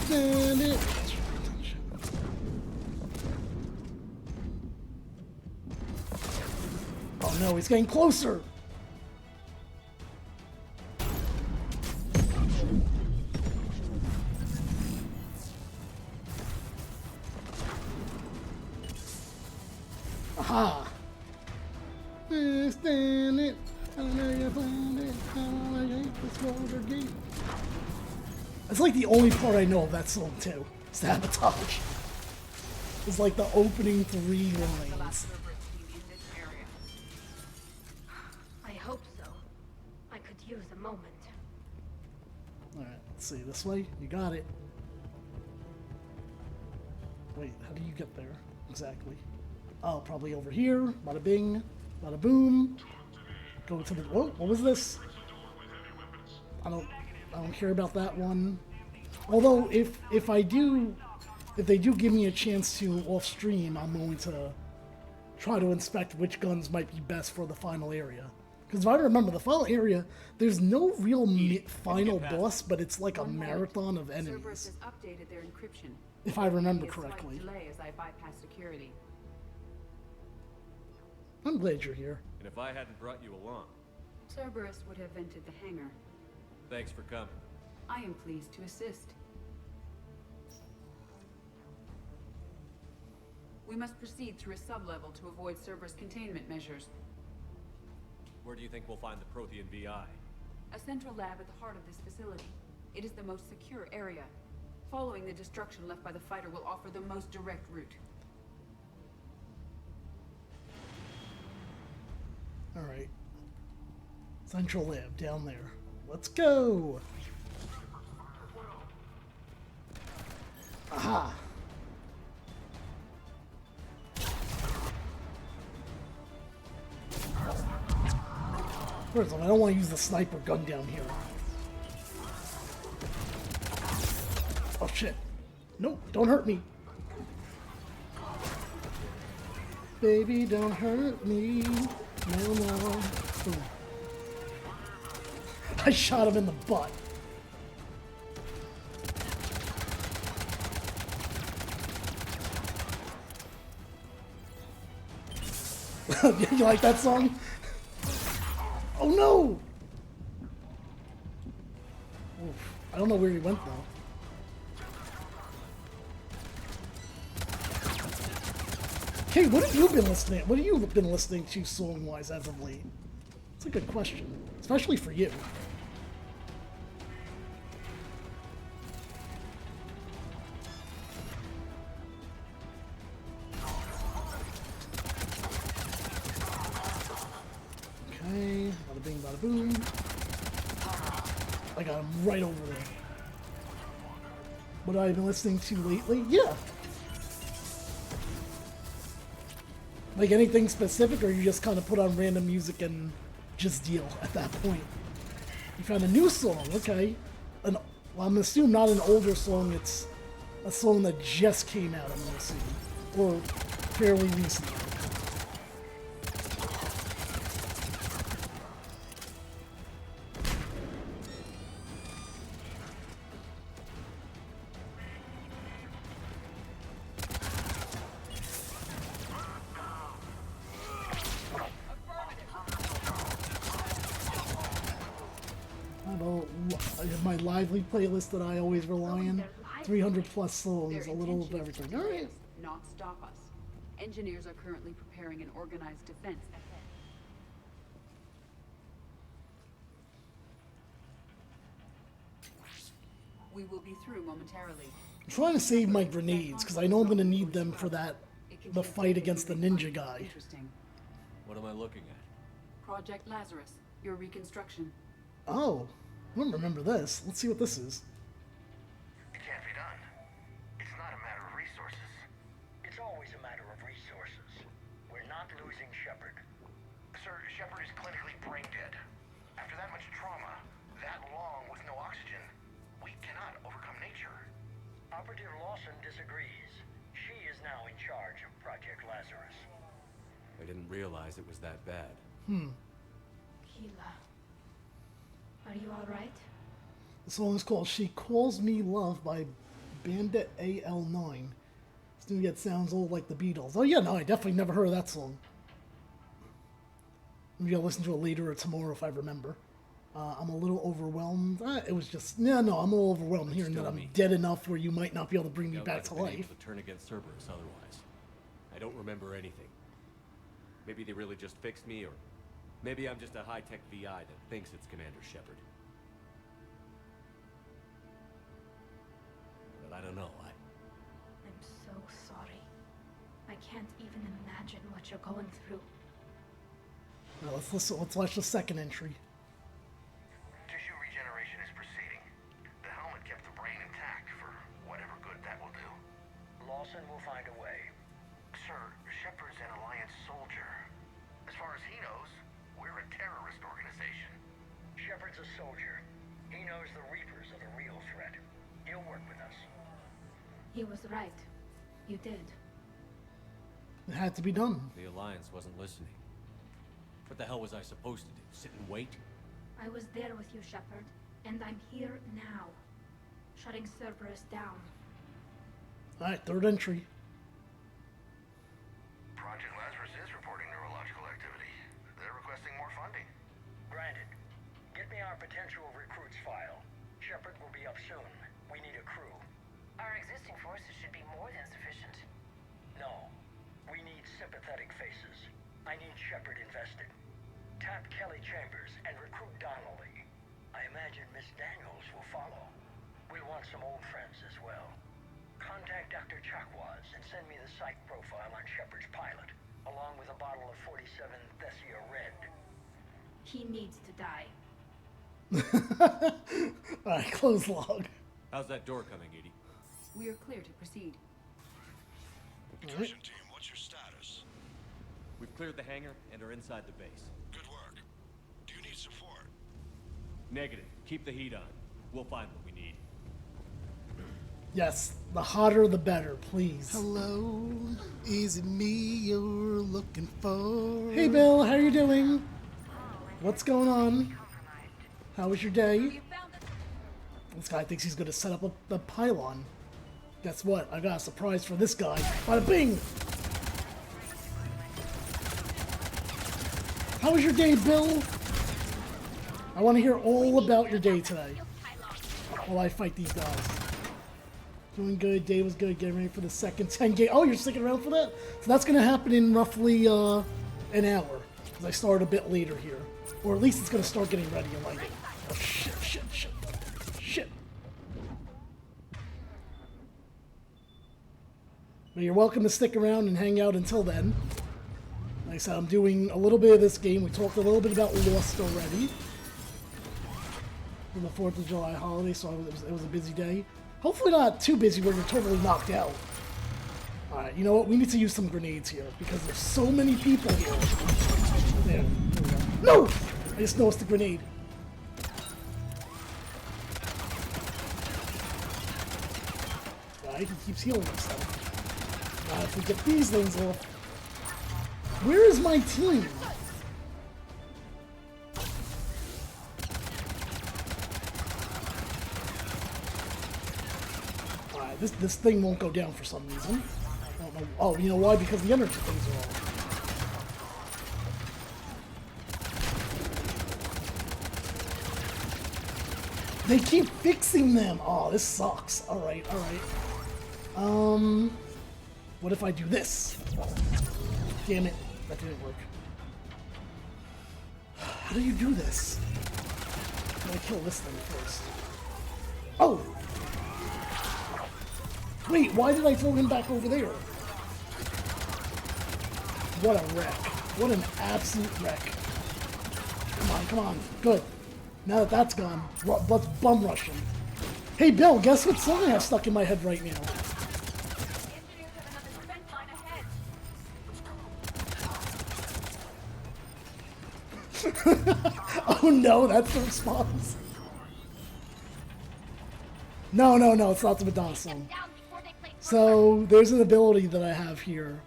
Stand it. Oh no, he's getting closer! Aha! Stand it. I know you found it. I hate this roller gate. It's like the only part I know of that song too. Sabotage. It's like the opening 3 lines. I hope so. I could use a moment. Alright, let's see. This way? You got it. Wait, how do you get there? Exactly. Oh, probably over here. Bada bing. Bada boom. Go to the... Whoa, what was this? I don't care about that one. Although, if they do give me a chance to off-stream, I'm going to try to inspect which guns might be best for the final area. Because if I remember, the final area, there's no real final boss, but it's like a marathon of enemies. Cerberus has updated their encryption. If I remember There may be a slight correctly. delay as I bypass security. I'm glad you're here. And if I hadn't brought you along, Cerberus would have entered the hangar. thanks for coming. I am pleased to assist. We must proceed through a sub-level to avoid Cerberus containment measures. Where do you think we'll find the Prothean VI? A central lab at the heart of this facility. It is the most secure area. Following the destruction left by the fighter will offer the most direct route. Alright. Central lab, down there. Let's go! Aha! First of all, I don't want to use the sniper gun down here. Oh shit. Nope, don't hurt me. Baby, don't hurt me. No, no. Boom. I shot him in the butt. You like that song? Oh no! Oof. I don't know where he went though. Hey, what have you been listening? What have you been listening to song-wise as of late? It's a good question, especially for you. Okay, bada bing, bada boom. I got him right over there. What have I been listening to lately? Yeah. Like anything specific, or you just kind of put on random music and just deal at that point? You found a new song, okay. Well, I'm gonna assume not an older song, it's a song that just came out, I'm gonna assume. Or fairly recently. My lively playlist that I always rely on. 300 plus songs, a little of everything. All right. Not stop us. Engineers are currently preparing an organized defense. We will be through momentarily. I'm trying to save my grenades because I know I'm going to need them for the fight against the ninja guy. Interesting. What am I looking at? Project Lazarus, your reconstruction. Oh, I don't remember this. Let's see what this is. It can't be done. It's not a matter of resources. It's always a matter of resources. We're not losing Shepard. Sir, Shepard is clinically brain dead. After that much trauma, that long with no oxygen, we cannot overcome nature. Operative Lawson disagrees. She is now in charge of Project Lazarus. I didn't realize it was that bad. Keela. Are you alright? The song is called She Calls Me Love by Bandit AL9. This dude, it sounds old like the Beatles. Oh yeah, no, I definitely never heard of that song. We're not losing Shepard. It's Maybe I'll listen to it later or tomorrow if I remember. I'm a little overwhelmed. It was just... No, I'm a little overwhelmed hearing that I'm dead enough where you might not be able to bring me back to life. To turn against Cerberus otherwise. I don't remember anything. Maybe they really just fixed me, or maybe I'm just a high-tech VI that thinks it's Commander Shepard. But I don't know. I'm so sorry. I can't even imagine what you're going through. Well, let's watch the second entry. Tissue regeneration is proceeding. The helmet kept the brain intact for whatever good that will do. Lawson will find a way. Sir, Shepard's an Alliance soldier. As far as he knows, we're a terrorist organization. Shepard's a soldier. He knows the Reapers are the real threat. He'll work with us. He was right. You did. It had to be done. The Alliance wasn't listening. What the hell was I supposed to do? Sit and wait? I was there with you, Shepard, and I'm here now, shutting Cerberus down. Alright, third entry. Project Lazarus is reporting neurological activity. They're requesting more funding. Granted. Get me our potential recruits file. Shepard will be up soon. We need a crew. Our existing forces should be more than sufficient. No. We need sympathetic faces. I need Shepard invested. Tap Kelly Chambers and recruit Donnelly. I imagine Miss Daniels will follow. We'll want some old friends as well. Contact Dr. Chakwas and send me the psych profile on Shepard's pilot, along with a bottle of 47 Thessia Red. He needs to die. Alright, close log. How's that door coming, Edie? We are clear to proceed. Division team, what's your status? We've cleared the hangar and are inside the base. Good work. Do you need support? Negative. Keep the heat on. We'll find what we need. Yes, the hotter the better, please. Hello, is it me you're looking for? Hey Bill, how you doing? What's going on? How was your day? This guy thinks he's gonna set up a pylon. Guess what? I got a surprise for this guy. Bada bing! How was your day, Bill? I want to hear all about your day today. While I fight these guys. Doing good, day was good, getting ready for the second 10 game. Oh, you're sticking around for that? So that's going to happen in roughly an hour. Because I started a bit later here. Or at least it's going to start getting ready and lighting. Oh, shit. But you're welcome to stick around and hang out until then. Like I said, I'm doing a little bit of this game. We talked a little bit about Lost already. For the 4th of July holiday, so it was a busy day. Hopefully not too busy where you're totally knocked out. Alright, you know what? We need to use some grenades here, because there's so many people here. There we go. No! I just noticed the grenade. Alright, he keeps healing himself. Now if we get these things off... Where is my team? Alright, this thing won't go down for some reason. I don't know. Oh, you know why? Because the energy things are off. They keep fixing them! Oh, this sucks. Alright. What if I do this? Damn it. That didn't work. How do you do this? I'm gonna kill this thing first. Oh! Wait, why did I throw him back over there? What a wreck. What an absolute wreck. Come on. Good. Now that that's gone, let's bum rush him. Hey Bill, guess what song I have stuck in my head right now? Oh no, that's the response. No, it's not the Madonna song. So, there's an ability that I have here.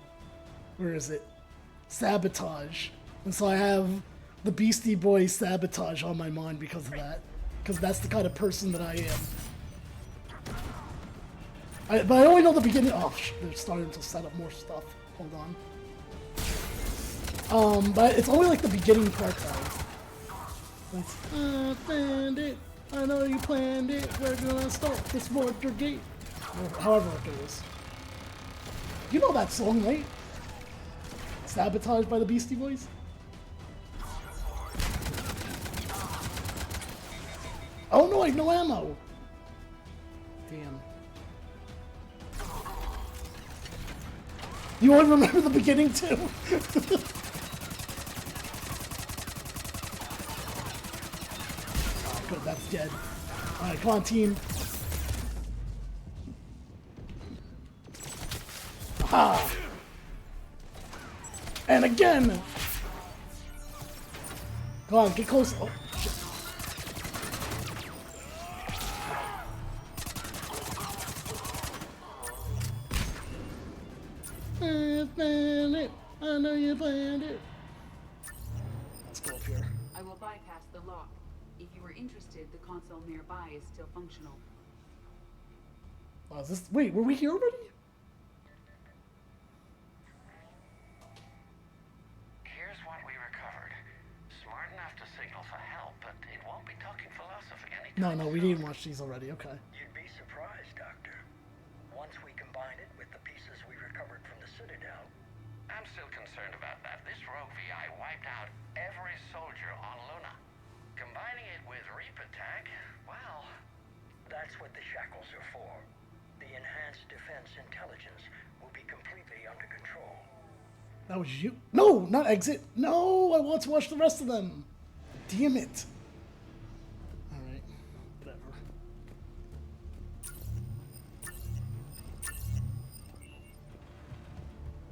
Where is it? Sabotage. And so I have the Beastie Boys Sabotage on my mind because of that. Because that's the kind of person that I am. But I only know the beginning. Oh, they're starting to set up more stuff. Hold on. But it's only like the beginning part though. That's, bandit, I know you planned it. We're gonna start this border gate. Or however it goes. You know that song, right? Sabotaged by the Beastie Boys? Oh no, I have no ammo! Damn. You only remember the beginning too? Oh, good, that's dead. Alright, come on, team. Aha! And again! Come on, get close. Oh, shit. Planned it. I know you planned it. Let's go up here. I will bypass the lock. If you were interested, the console nearby is still functional. Oh, is this... Wait, were we here already? Here's what we recovered. Smart enough to signal for help, but it won't be talking philosophy anytime No, we didn't watch these already. Okay. You'd be surprised, Doctor. Once we combine it with the pieces we recovered from the Citadel. I'm still concerned about that. This rogue VI wiped out every soldier on Luna. Combining it with Reaper Tech, well... That's what the shackles are for. The enhanced defense intelligence will be completely under control. That was you? No, not exit. No, I want to watch the rest of them. Damn it. Alright, whatever.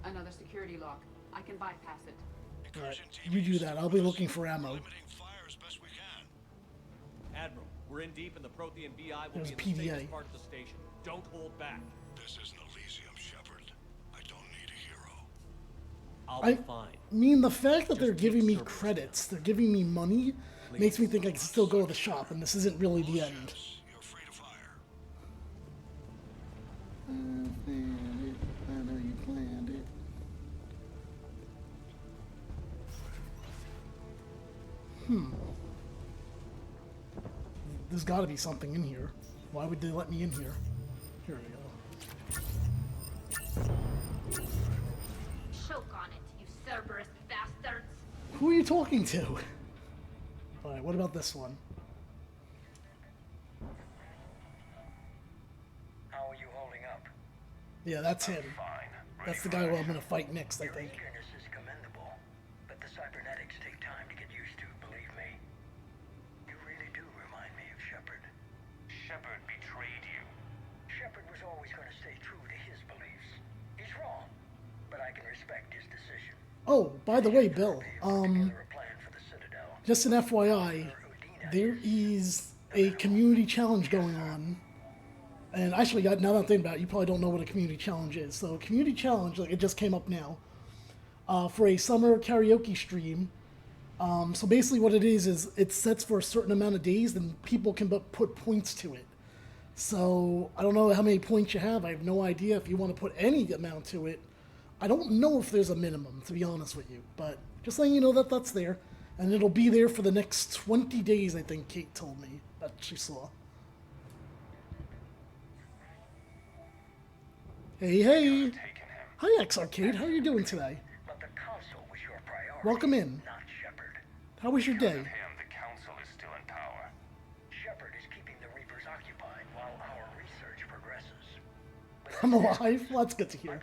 Another security lock. I can bypass it. Alright, you do that. I'll be looking for ammo. Admiral, we're in deep and the Prothean VI will There's be in the PDA. safest part of the station. Don't hold back. This isn't Elysium, Shepard. I don't need a hero. I'll I be fine. mean, the fact that Just they're giving me keep Cerberus credits, they're giving me money, makes me think I can still go to the shop, and this isn't really the end. You're free to fire. I know you planned it. There's got to be something in here. Why would they let me in here? Here we go. Choke on it, you Cerberus bastards! Who are you talking to? Alright, what about this one? How are you holding up? Yeah, that's him. Fine. That's the guy who I'm gonna fight next, I think. Eagerness is commendable, but the cybernetics take time to get used to, believe me. You really do remind me of Shepard. Shepard betrayed you. Shepard was always going to stay true to his beliefs. He's wrong, but I can respect his decision. Oh, by the way, Bill, Together a plan for the Citadel. just an FYI, there is a community challenge going on. And actually, now that I'm thinking about it, you probably don't know what a community challenge is. So, a community challenge, like, it just came up now, for a summer karaoke stream. So basically what it is it sets for a certain amount of days, and people can put points to it. So, I don't know how many points you have. I have no idea if you want to put any amount to it. I don't know if there's a minimum, to be honest with you. But just letting you know that that's there. And it'll be there for the next 20 days, I think Kate told me that she saw. Hey, hey! Hi, X-Arcade. How are you doing today? But the Council was your priority, Welcome in. not Shepard. How was your day? The Council is still in power. Shepard is keeping the Reapers occupied while our research progresses. I'm alive? Well, that's good to hear.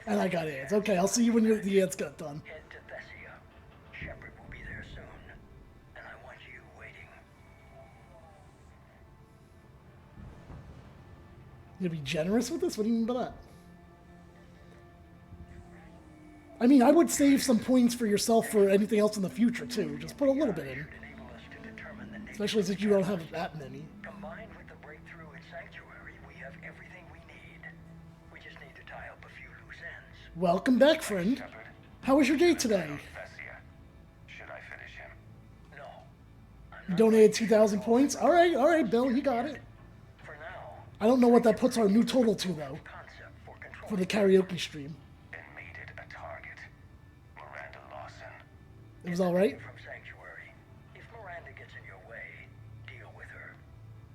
And I got ads. Okay, I'll see you when the ads got done. Head to Thessia. Shepard will be there soon, and I want you waiting. You gonna be generous with this? What do you mean by that? I mean, I would save some points for yourself for anything else in the future, too. Just put a little bit in. Especially since you don't have that many. Combined with the breakthrough in Sanctuary, we have everything we need. We just need to tie up a few loose ends. Welcome back, friend. How was your day today? Should I finish him? No. You donated 2,000 points? Alright, Bill, you got it. For now, I don't know what that puts our new total to, though. For the karaoke stream. and made it a target. Miranda Lawson, It was all right. From Sanctuary. If Miranda gets in your way, deal with her.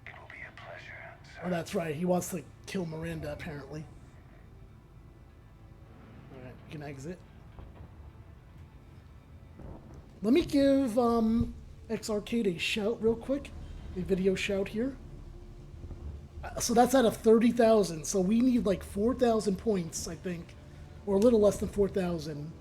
It will be a pleasure, sir. Oh, that's right. He wants to kill Miranda, apparently. Alright, you can exit. Let me give X Arcade a shout real quick. A video shout here. So that's out of 30,000. So we need like 4,000 points, I think. Or a little less than 4,000.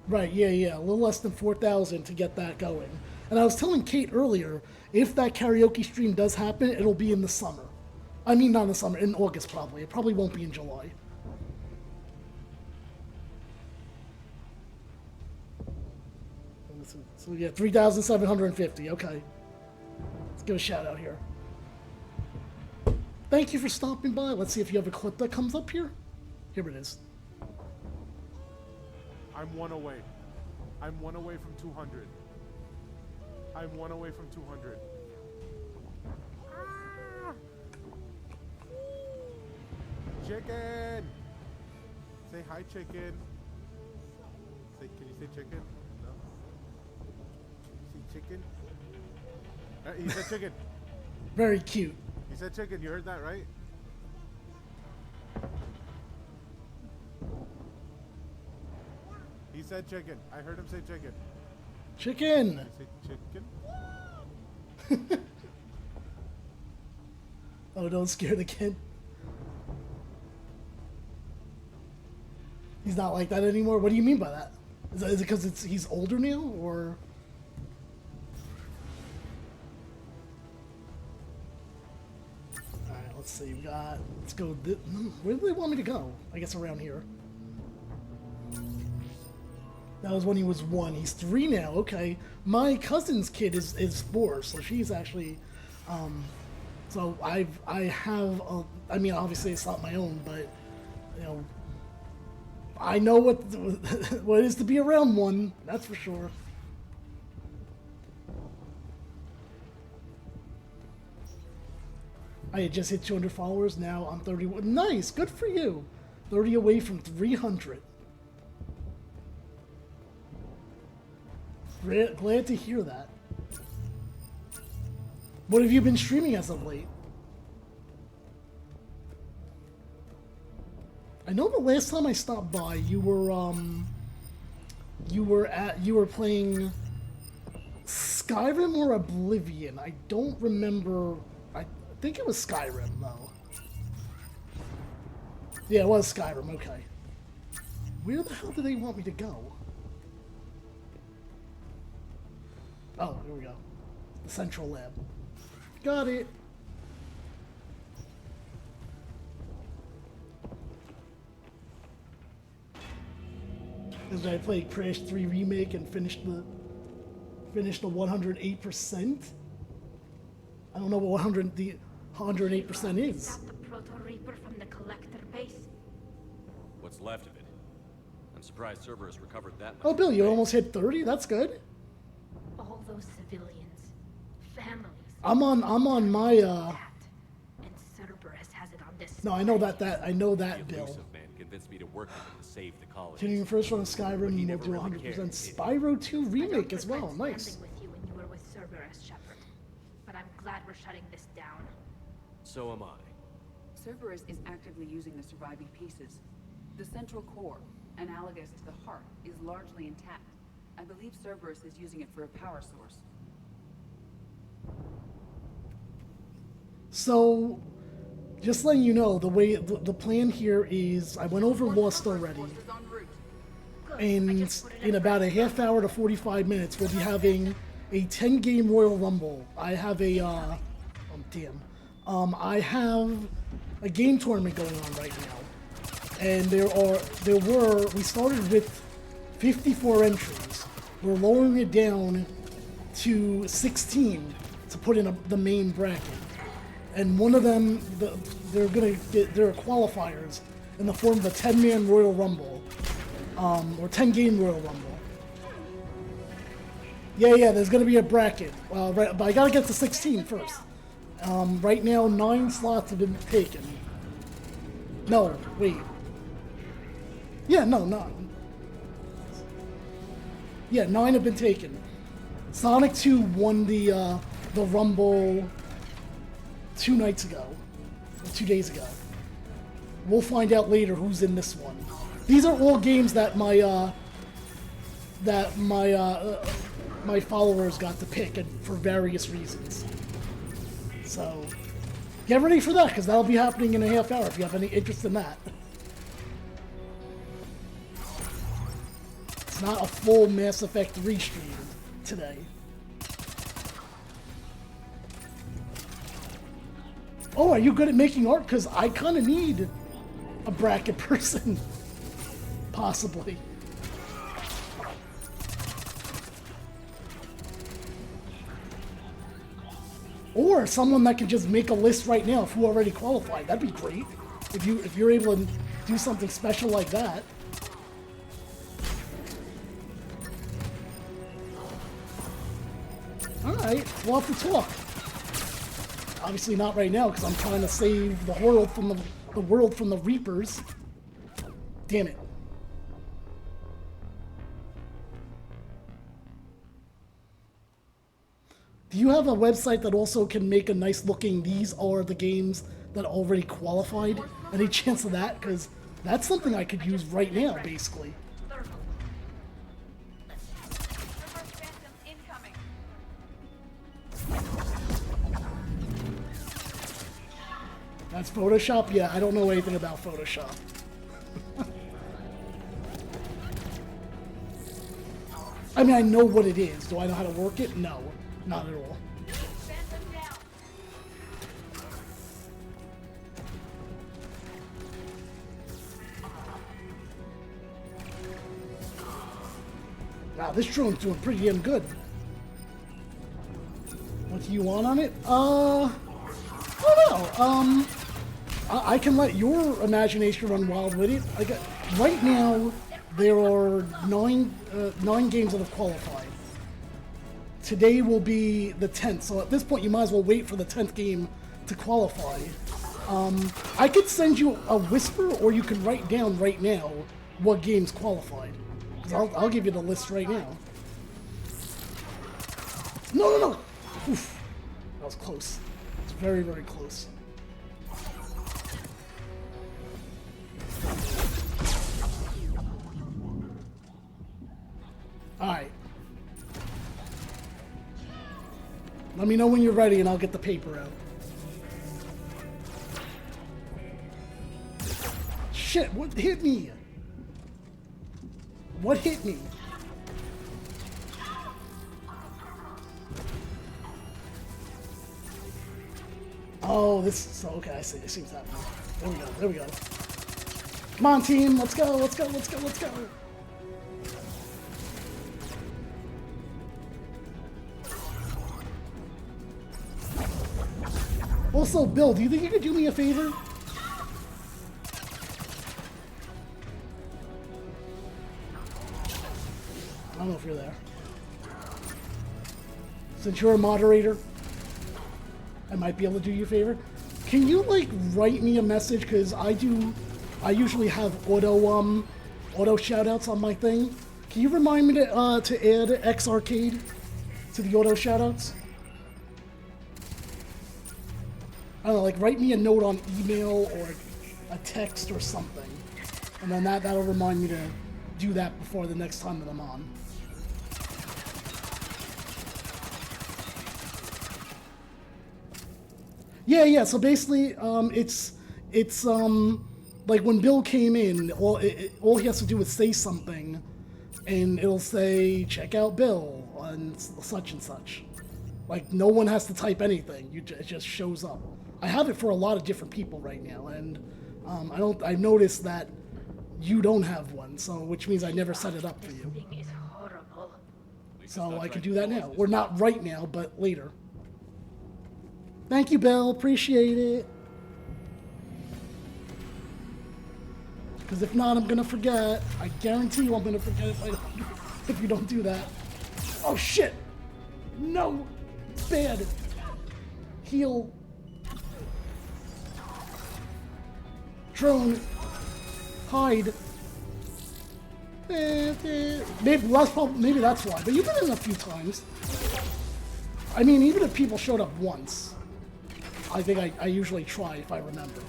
Right, yeah. A little less than 4,000 to get that going. And I was telling Kate earlier, if that karaoke stream does happen, it'll be in the summer. I mean, not in the summer, in August probably. It probably won't be in July. So yeah, 3,750, okay. Let's give a shout out here. Thank you for stopping by. Let's see if you have a clip that comes up here. Here it is. I'm one away. I'm one away from 200. I'm one away from 200. Ah! Chicken! Say hi, chicken. Say, can you say chicken? No? See chicken? He said chicken. Very cute. He said chicken. You heard that, right? He said chicken. I heard him say chicken. Chicken! Did he say chicken? Oh, don't scare the kid. He's not like that anymore? What do you mean by that? Is it because he's older now, or...? Alright, let's see. We got... Let's go... Where do they want me to go? I guess around here. That was when he was 1. He's 3 now. Okay. My cousin's kid is 4, so she's actually... so I have... I mean, obviously it's not my own, but... You know... I know what it is to be around 1. That's for sure. I had just hit 200 followers. Now I'm 31. Nice. Good for you. 30 away from 300. Glad to hear that. What have you been streaming as of late? I know the last time I stopped by, you were playing Skyrim or Oblivion. I don't remember. I think it was Skyrim though. Yeah, it was Skyrim. Okay. Where the hell do they want me to go? Oh, here we go. The central lab. Got it. Because I played Crash 3 Remake and finished the 108%. I don't know what 108% is. Is that the Proto Reaper from the Collector base? What's left of it? I'm surprised Cerberus recovered that much. Oh, Bill, you almost hit 30. That's good. All those civilians, families. I'm on my And Cerberus has it on this. No, I know that The Bill. elusive man convinced me to work with him to save the colony. Continuing first run of Skyrim, we'll do 100% Spyro 2 Remake as well. Nice. Standing with you when you were with Cerberus, Shepard. But I'm glad we're shutting this down. So am I. Cerberus is actively using the surviving pieces. The central core, analogous to the heart, is largely intact. I believe Cerberus is using it for a power source. So, just letting you know, the plan here is, I went over Lost already, and in about a half hour to 45 minutes, we'll be having a 10-game Royal Rumble. I have a, I have a game tournament going on right now, and we started with 54 entries. We're lowering it down to 16 to put in the main bracket. And one of them, there are qualifiers in the form of a 10-man Royal Rumble, or 10-game Royal Rumble. Yeah, there's gonna be a bracket, right, but I gotta get to 16 first. Right now, 9 slots have been taken. No, wait. Yeah, no. Yeah, 9 have been taken. Sonic 2 won the Rumble 2 nights ago, or 2 days ago. We'll find out later who's in this one. These are all games that my followers got to pick, and for various reasons. So get ready for that, because that'll be happening in a half hour if you have any interest in that. It's not a full Mass Effect 3 stream today. Oh, are you good at making art? Because I kind of need a bracket person. Possibly. Or someone that can just make a list right now of who already qualified. That'd be great. If you're able to do something special like that. Alright, we'll have to talk. Obviously not right now, because I'm trying to save the world from the Reapers. Damn it. Do you have a website that also can make a nice looking, these are the games that already qualified? Any chance of that? Because that's something I could use right now, basically. That's Photoshop? Yeah, I don't know anything about Photoshop. I mean, I know what it is. Do I know how to work it? No, not at all. Wow, this drone's doing pretty damn good. What do you want on it? I don't know. I can let your imagination run wild with it. Right now, there are nine games that have qualified. Today will be the 10th, so at this point you might as well wait for the 10th game to qualify. I could send you a whisper, or you can write down right now what games qualified. 'Cause I'll give you the list right now. No! Oof. That was close. It's very, very close. Alright. Let me know when you're ready and I'll get the paper out. Shit, what hit me? What hit me? Oh, this is so okay. I see. It seems happening. There we go. Come on, team. Let's go. Also, Bill, do you think you could do me a favor? I don't know if you're there. Since you're a moderator, I might be able to do you a favor. Can you write me a message? Because I usually have auto shoutouts on my thing. Can you remind me to add X Arcade to the auto shoutouts? I don't know, write me a note on email or a text or something. And then that'll remind me to do that before the next time that I'm on. Yeah, so basically, it's like when Bill came in, all he has to do is say something, and it'll say, check out Bill, and such and such. No one has to type anything, it just shows up. I have it for a lot of different people right now, and I've noticed that you don't have one, which means I never set it up for you. So I can do that now. Or not right now, but later. Thank you, Bill. Appreciate it. Because if not, I'm going to forget. I guarantee you I'm going to forget if you don't do that. Oh, shit. No. Bad. Heal. Drone. Hide. Maybe that's why. But you've been in a few times. I mean, even if people showed up once, I think I usually try if I remember.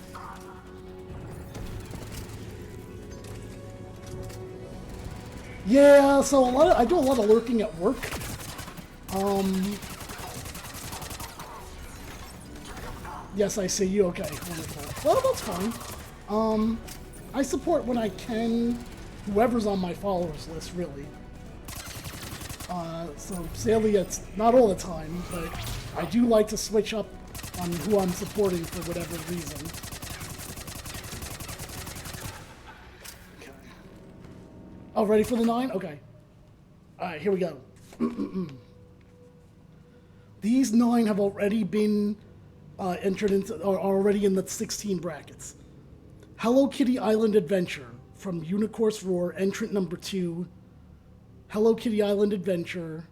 Yeah, so I do a lot of lurking at work. Yes, I see you. Okay, wonderful. Well, that's fine. I support when I can whoever's on my followers list, really. So sadly, it's not all the time, but I do like to switch up on who I'm supporting for whatever reason. Okay. Oh, ready for the 9? Okay. Alright, here we go. These 9 have already been entered into, or are already in the 16 brackets. Hello Kitty Island Adventure from Unicorn's Roar, entrant number 2. Hello Kitty Island Adventure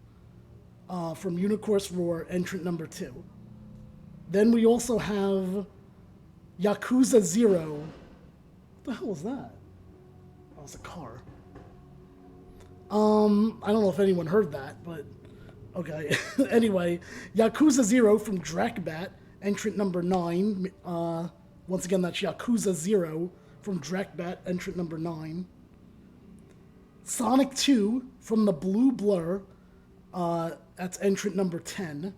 from Unicorn's Roar, entrant number 2. Then we also have Yakuza 0. What the hell was that? That was a car. I don't know if anyone heard that, but okay. Anyway, Yakuza 0 from Drakbat, entrant number 9. Once again, that's Yakuza 0 from Drakbat, entrant number 9. Sonic 2 from the Blue Blur, that's entrant number 10.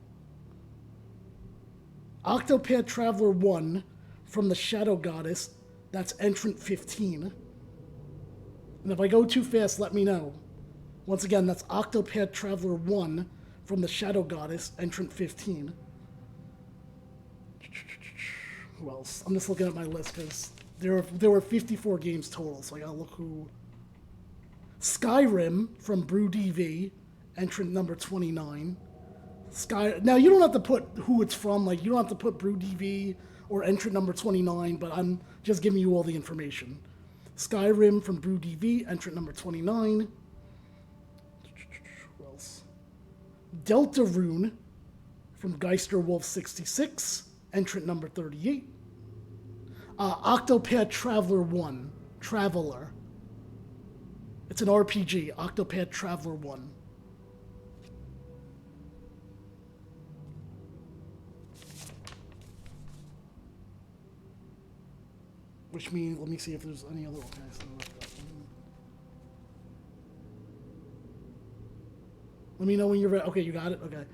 Octopath Traveler 1 from the Shadow Goddess, that's entrant 15. And if I go too fast, let me know. Once again, that's Octopath Traveler 1 from the Shadow Goddess, entrant 15. Who else? I'm just looking at my list because there were 54 games total, so I gotta look who. Skyrim from Brew DV, entrant number 29. Now you don't have to put who it's from, like you don't have to put Brew DV or entrant number 29, but I'm just giving you all the information. Skyrim from Brew DV, entrant number 29. Who else? Deltarune from Geisterwolf66, entrant number 38. Octopath Traveler 1, Traveler. It's an RPG, Octopath Traveler 1. Which means, let me see if there's any other. Okay, so let me know when you're ready. Okay, you got it? Okay.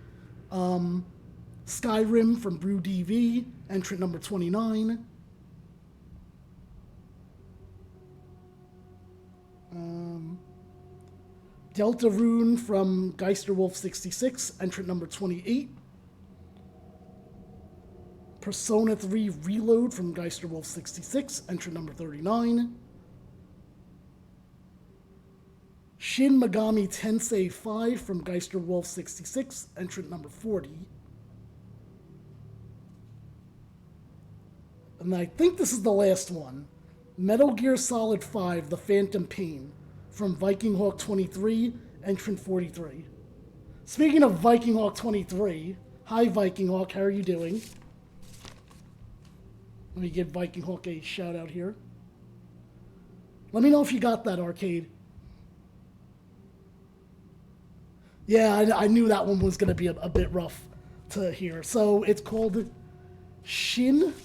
Skyrim from Brew DV, entrant number 29. Deltarune from Geisterwolf66, entrant number 28. Persona 3 Reload from Geisterwolf66, entrant number 39. Shin Megami Tensei 5 from Geisterwolf66, entrant number 40. And I think this is the last one. Metal Gear Solid 5, The Phantom Pain from Viking Hawk 23, entrant 43. Speaking of Viking Hawk 23, hi Viking Hawk, how are you doing? Let me give Viking Hawk a shout out here. Let me know if you got that, Arcade. Yeah, I knew that one was going to be a bit rough to hear. So it's called Shin,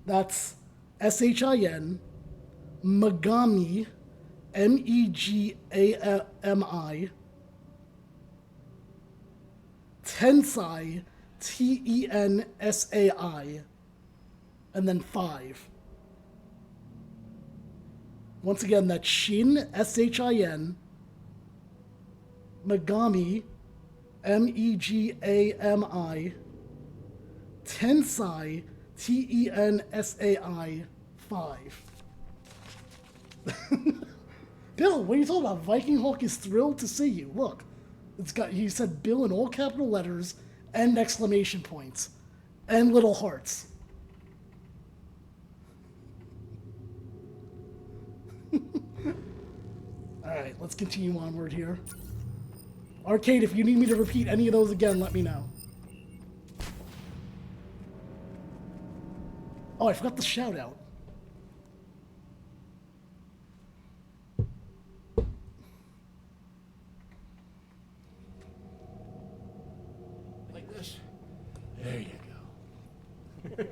that's S-H-I-N, Megami, M-E-G-A-M-I, Tensai, T-E-N-S-A-I, and then 5. Once again, that's Shin, S-H-I-N, Megami, M-E-G-A-M-I, Tensai, T-E-N-S-A-I, 5. Bill, what are you talking about? Viking Hawk is thrilled to see you. Look, he said Bill in all capital letters and exclamation points and little hearts. Alright, let's continue onward here. Arcade, if you need me to repeat any of those again, let me know. Oh, I forgot the shout out.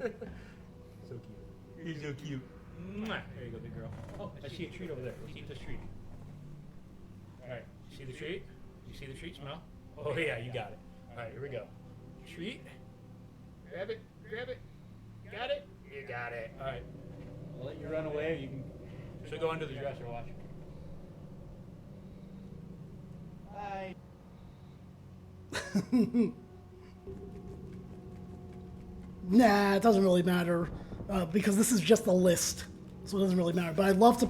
So cute. He's so cute. Mwah. There you go, big girl. Oh, I see a treat over there. Let's eat this treat. All right, you see the treat? You see the treat? Smell? Oh yeah, you got it. All right, here we go. Treat. Grab it. Grab it. Got it? You got it. All right. I'll let you run away. You can. She'll go under the dresser. Watch. Bye. Nah, it doesn't really matter because this is just a list, so it doesn't really matter. But I'd love to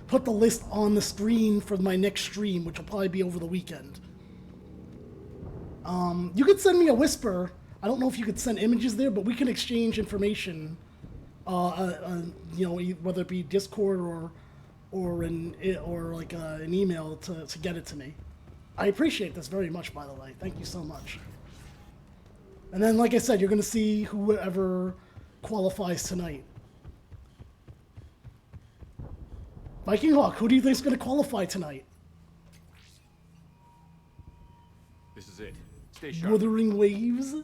put the list on the screen for my next stream, which will probably be over the weekend. You could send me a whisper. I don't know if you could send images there, but we can exchange information. You know, whether it be Discord or an email to get it to me. I appreciate this very much, by the way. Thank you so much. And then, like I said, you're going to see whoever qualifies tonight. Viking Hawk, who do you think is going to qualify tonight? This is it. Stay sharp. Wuthering Waves?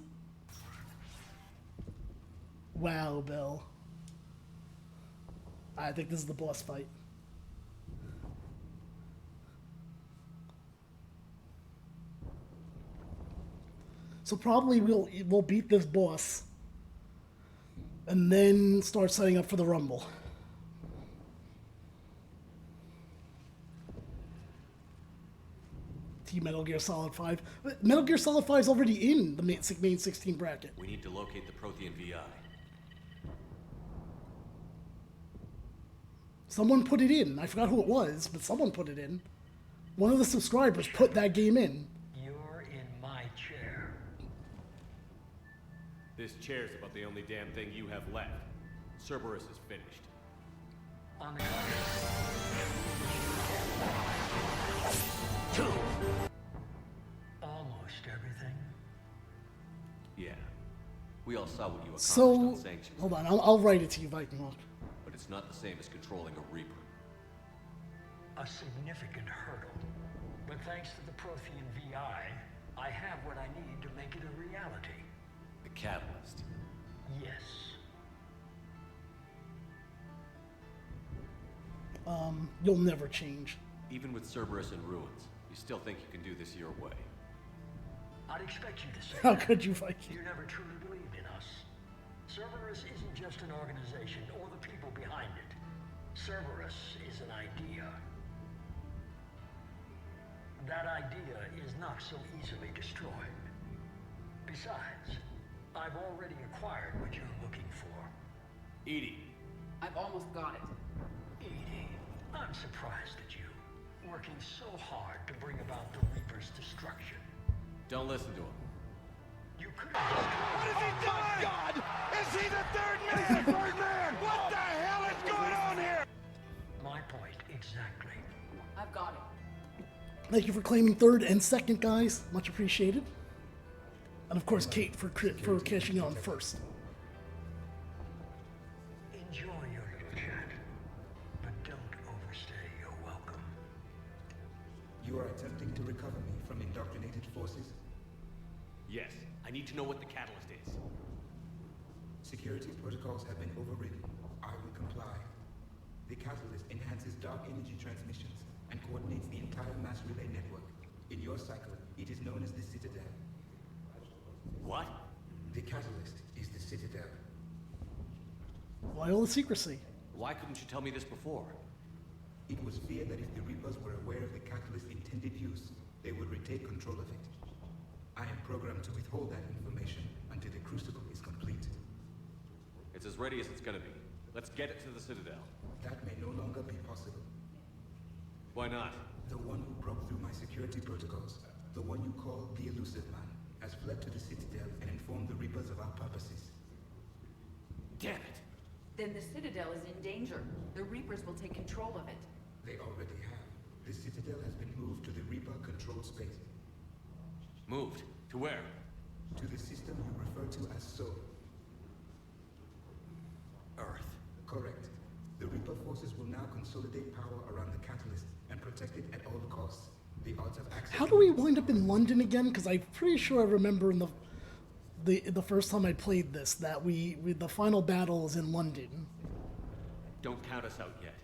Wow, Bill. I think this is the boss fight. So probably we'll beat this boss and then start setting up for the Rumble. Team Metal Gear Solid 5. Metal Gear Solid 5 is already in the main 16 bracket. We need to locate the Prothean VI. Someone put it in. I forgot who it was, but someone put it in. One of the subscribers put that game in. You're in my chair. This chair's about the only damn thing you have left. Cerberus is finished. On the almost everything. Yeah. We all saw what you accomplished So, on Sanctions. hold on. I'll write it to you, Viking Hawk. But it's not the same as controlling a Reaper. A significant hurdle. But thanks to the Prothean VI, I have what I need to make it a reality. The catalyst. Yes. You'll never change. Even with Cerberus in ruins, you still think you can do this your way. I'd expect you to say How that. could you, Viking? You never truly believed in us. Cerberus isn't just an organization or the people behind it. Cerberus is an idea. That idea is not so easily destroyed. Besides, I've already acquired what you're looking for. Edie. I've almost got it. Edie, I'm surprised at you. Working so hard to bring about the Reaper's destruction. Don't listen to him. You could have destroyed. What is he doing? Oh God! Is he the third man? He's the third man! What the hell is going on here? My point exactly. I've got it. Thank you for claiming third and second, guys. Much appreciated. And of course, Kate for cashing on first. Enjoy your little chat, but don't overstay your welcome. You are attempting to recover me from indoctrinated forces? Yes. I need to know what the catalyst is. Security protocols have been overridden. I will comply. The catalyst enhances dark energy transmissions and coordinates the entire mass relay network. In your cycle, it is known as the Citadel. What? The catalyst is the Citadel. Why all the secrecy? Why couldn't you tell me this before? It was feared that if the Reapers were aware of the catalyst's intended use, they would retake control of it. I am programmed to withhold that information until the Crucible is complete. It's as ready as it's gonna be. Let's get it to the Citadel. That may no longer be possible. Why not? The one who broke through my security protocols, the one you call the Elusive Man, has fled to the Citadel and informed the Reapers of our purposes. Damn it! Then the Citadel is in danger. The Reapers will take control of it. They already have. The Citadel has been moved to the Reaper-controlled space. Moved? To where? To the system you refer to as Sol. Earth. Correct. The Reaper forces will now consolidate power around the catalyst and protect it at all costs. The odds of access... How do we wind up in London again? Because I'm pretty sure I remember in the first time I played this that the final battle is in London. Don't count us out yet.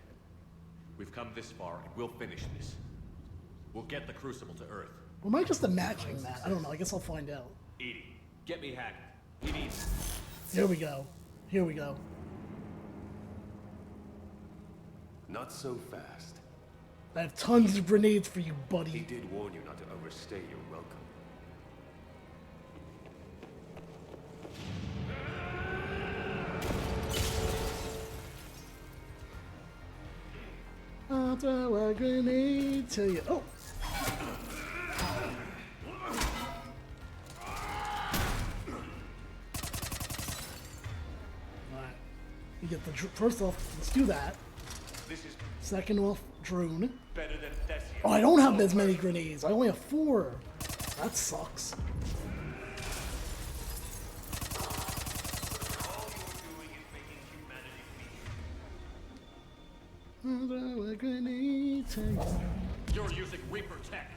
We've come this far, and we'll finish this. We'll get the Crucible to Earth. Or am I just imagining that? I don't know. I guess I'll find out. Edie, get me Hackett. He needs... Here we go. Here we go. Not so fast. I have tons of grenades for you, buddy. He did warn you not to overstay your welcome. I'll throw a grenade to you. Oh! Alright. We get the... First off, let's do that. This is Second off, drone. better than Thesia. Oh, I don't have as many grenades. I only have 4. That sucks. I'll throw a grenade to you. You're using Reaper tech.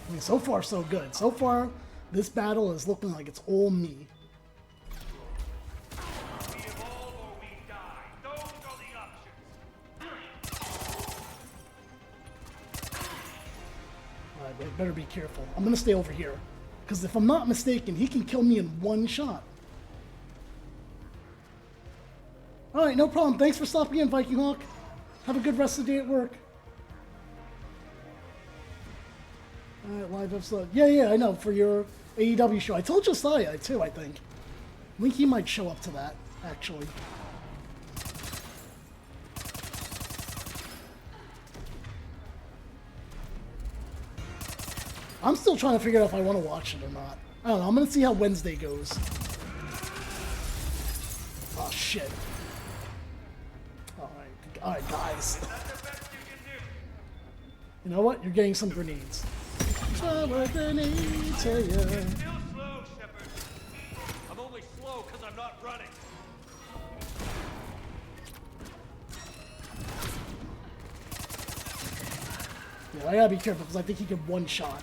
I mean, so far, so good. So far, this battle is looking like it's all me. Alright, but I better be careful. I'm gonna stay over here. Because if I'm not mistaken, he can kill me in one shot. Alright, no problem. Thanks for stopping in, Viking Hawk. Have a good rest of the day at work. Alright, live episode. Yeah, I know, for your AEW show. I told Josiah, too, I think. I think he might show up to that, actually. I'm still trying to figure out if I want to watch it or not. I don't know, I'm going to see how Wednesday goes. Oh, shit. Alright, guys. You know what? You're getting some grenades. Throw a grenade to you. Still slow, Shepard. I'm only slow because I'm not running. Yeah, I gotta be careful because I think he can one shot.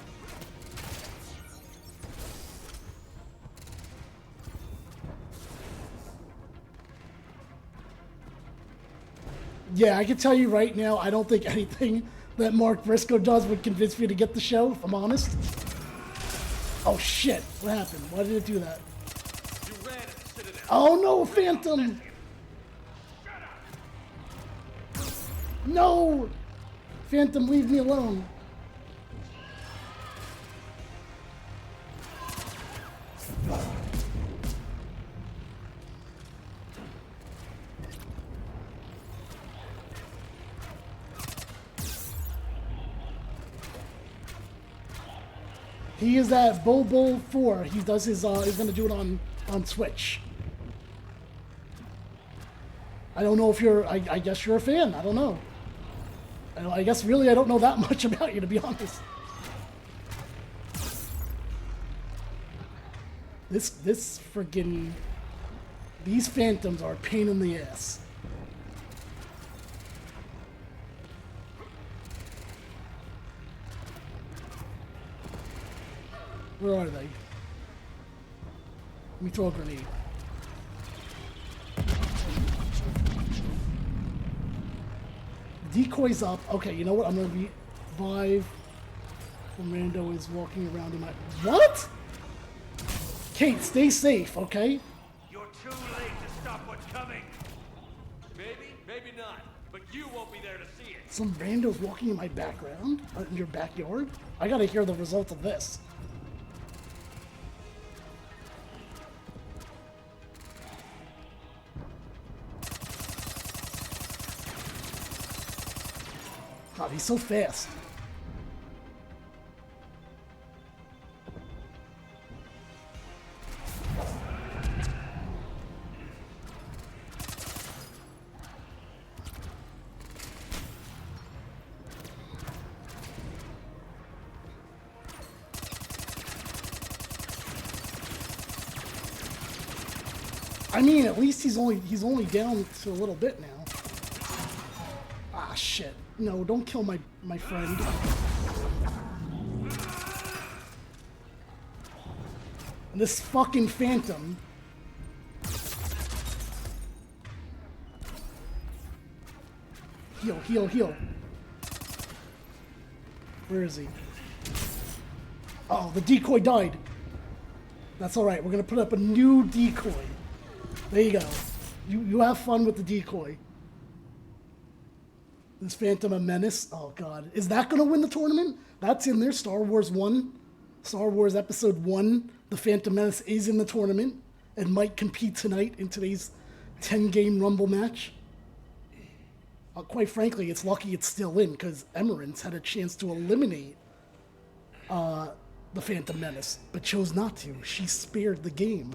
Yeah, I can tell you right now, I don't think anything that Mark Briscoe does would convince me to get the show, if I'm honest. Oh shit, what happened? Why did it do that? You ran at the Citadel. Oh no, Phantom! No! Phantom, leave me alone. He is at Bull 4. He does his, he's gonna do it on Switch. I don't know if you're, I guess you're a fan. I don't know. I guess really I don't know that much about you, to be honest. This friggin', these Phantoms are a pain in the ass. Where are they? Let me throw a grenade. Decoy's up. Okay, you know what? I'm gonna be Vive. Rando is walking around in my... What? Kate, stay safe, okay? You're too late to stop what's coming. Maybe, maybe not. But you won't be there to see it. Some randos walking in my background? In your backyard? I gotta hear the result of this. God, he's so fast. I mean, at least he's only down to a little bit now. Ah, shit. No, don't kill my friend. And this fucking Phantom. Heal, heal, heal. Where is he? Oh, the decoy died. That's alright, we're gonna put up a new decoy. There you go. You have fun with the decoy. This Phantom a Menace. Oh god. Is that gonna win the tournament? That's in there. Star Wars 1. Star Wars Episode 1. The Phantom Menace is in the tournament and might compete tonight in today's 10-game Rumble match. Quite frankly, it's lucky it's still in because Emerance had a chance to eliminate the Phantom Menace, but chose not to. She spared the game.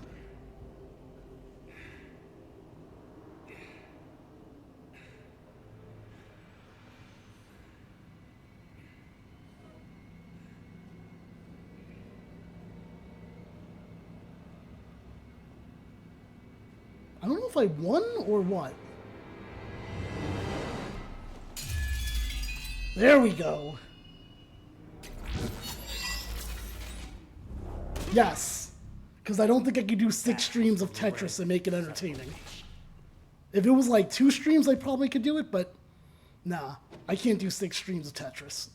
I don't know if I won or what. There we go. Yes. Because I don't think I could do 6 streams of Tetris and make it entertaining. If it was like 2 streams, I probably could do it, but nah. I can't do 6 streams of Tetris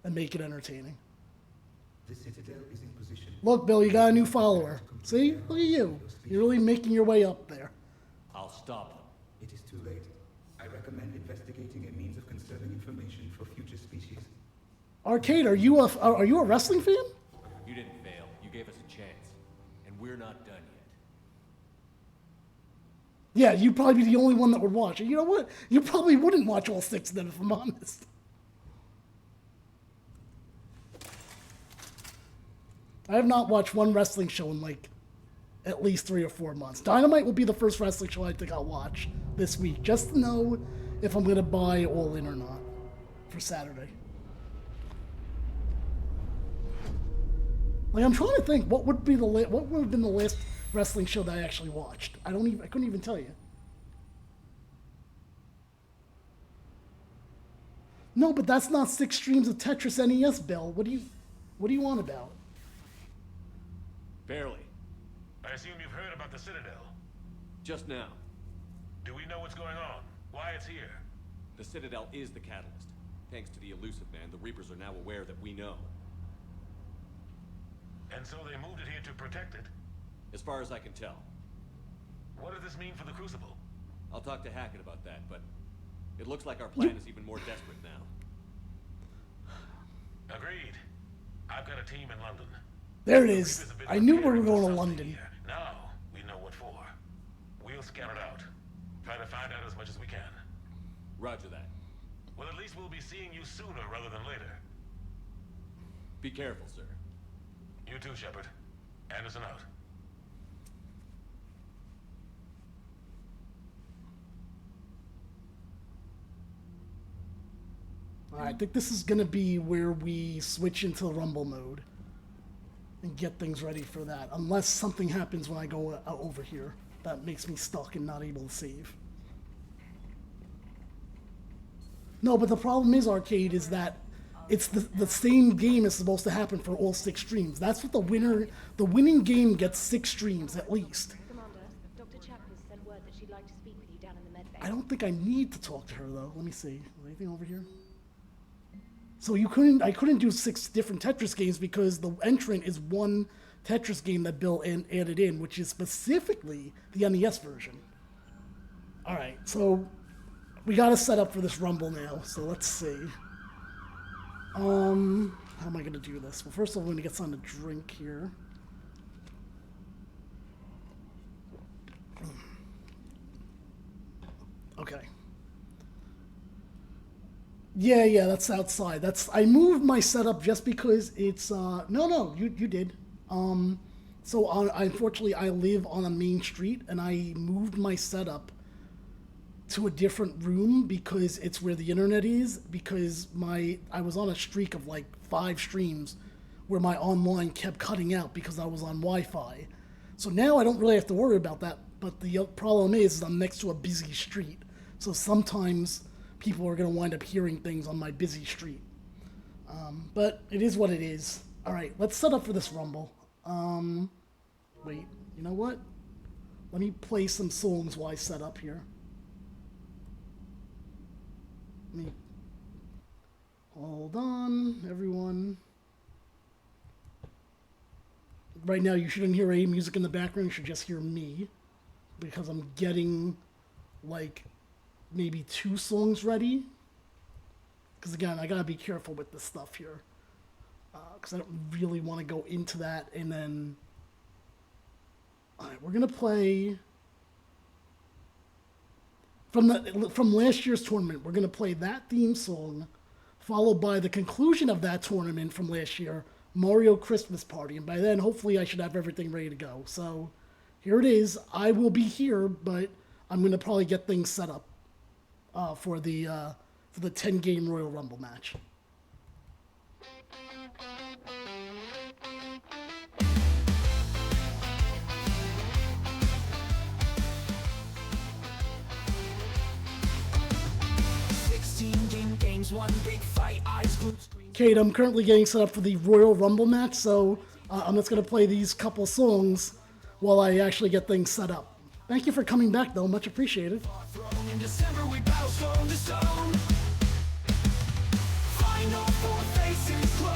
and make it entertaining. The Citadel is in position. Look, Bill, you got a new follower. See? Look at you. You're really making your way up there. I'll stop him. It is too late. I recommend investigating a means of conserving information for future species. Arcade, are you a wrestling fan? You didn't fail. You gave us a chance. And we're not done yet. Yeah, you'd probably be the only one that would watch. And you know what? You probably wouldn't watch all 6 of them, if I'm honest. I have not watched one wrestling show in like at least 3 or 4 months. Dynamite will be the first wrestling show I think I'll watch this week, just to know if I'm going to buy All In or not for Saturday. Like, I'm trying to think what would have been the last wrestling show that I actually watched. I couldn't even tell you. No, but that's not 6 streams of Tetris NES, Bill. What do you want about? Barely. I assume you've heard about the Citadel. Just now. Do we know what's going on? Why it's here? The Citadel is the catalyst. Thanks to the elusive man, the Reapers are now aware that we know. And so they moved it here to protect it? As far as I can tell. What does this mean for the Crucible? I'll talk to Hackett about that, but it looks like our plan is even more desperate now. Agreed. I've got a team in London. There it is. I knew we were going to London. Now we know what for. We'll scout it out. Try to find out as much as we can. Roger that. Well, at least we'll be seeing you sooner rather than later. Be careful, sir. You too, Shepard. Anderson out. I think this is going to be where we switch into Rumble mode and get things ready for that. Unless something happens when I go over here that makes me stuck and not able to save. No, but the problem is, Arcade, is that it's the same game is supposed to happen for all 6 streams. That's what the winning game gets 6 streams at least. Commander, Dr. Chapels sent word that she'd like to speak with you down in the med bay. I don't think I need to talk to her though. Let me see. Is anything over here? So I couldn't do 6 different Tetris games because the entrant is one Tetris game that Bill added in, which is specifically the NES version. All right, so we got to set up for this Rumble now. So let's see. How am I going to do this? Well, first of all, I'm going to get something to drink here. Okay. Yeah, that's outside. I moved my setup just because it's no, you did. Unfortunately I live on a main street and I moved my setup to a different room because it's where the internet is, because I was on a streak of like 5 streams where my online kept cutting out because I was on Wi-Fi. So now I don't really have to worry about that but the problem is I'm next to a busy street, so sometimes people are going to wind up hearing things on my busy street. But it is what it is. All right, let's set up for this Rumble. Wait, you know what? Let me play some songs while I set up here. Let me... Hold on, everyone. Right now, you shouldn't hear any music in the background. You should just hear me, because I'm getting, like, maybe 2 songs ready. Because, again, I gotta be careful with this stuff here. Because I don't really want to go into that, and then... Alright, we're gonna play... From last year's tournament, we're gonna play that theme song, followed by the conclusion of that tournament from last year, Mario Christmas Party. And by then, hopefully, I should have everything ready to go. So, here it is. I will be here, but I'm gonna probably get things set up for the 10-game Royal Rumble match. Kate, I'm currently getting set up for the Royal Rumble match, so I'm just going to play these couple songs while I actually get things set up. Thank you for coming back, though. Much appreciated. In December we battle stone to stone. Final 4 faces glow.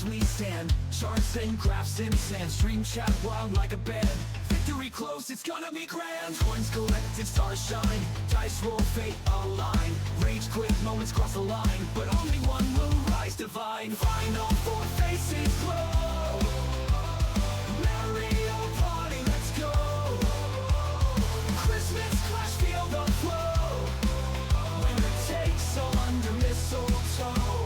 We stand, charts and graphs in sand, stream chat wild like a band. Victory close, it's gonna be grand. Coins collected, stars shine, dice roll, fate align. Rage quit, moments cross the line, but only one will rise divine. Final 4 faces glow. Mario party, let's go. Christmas clash, feel the flow. Winner takes all under mistletoe.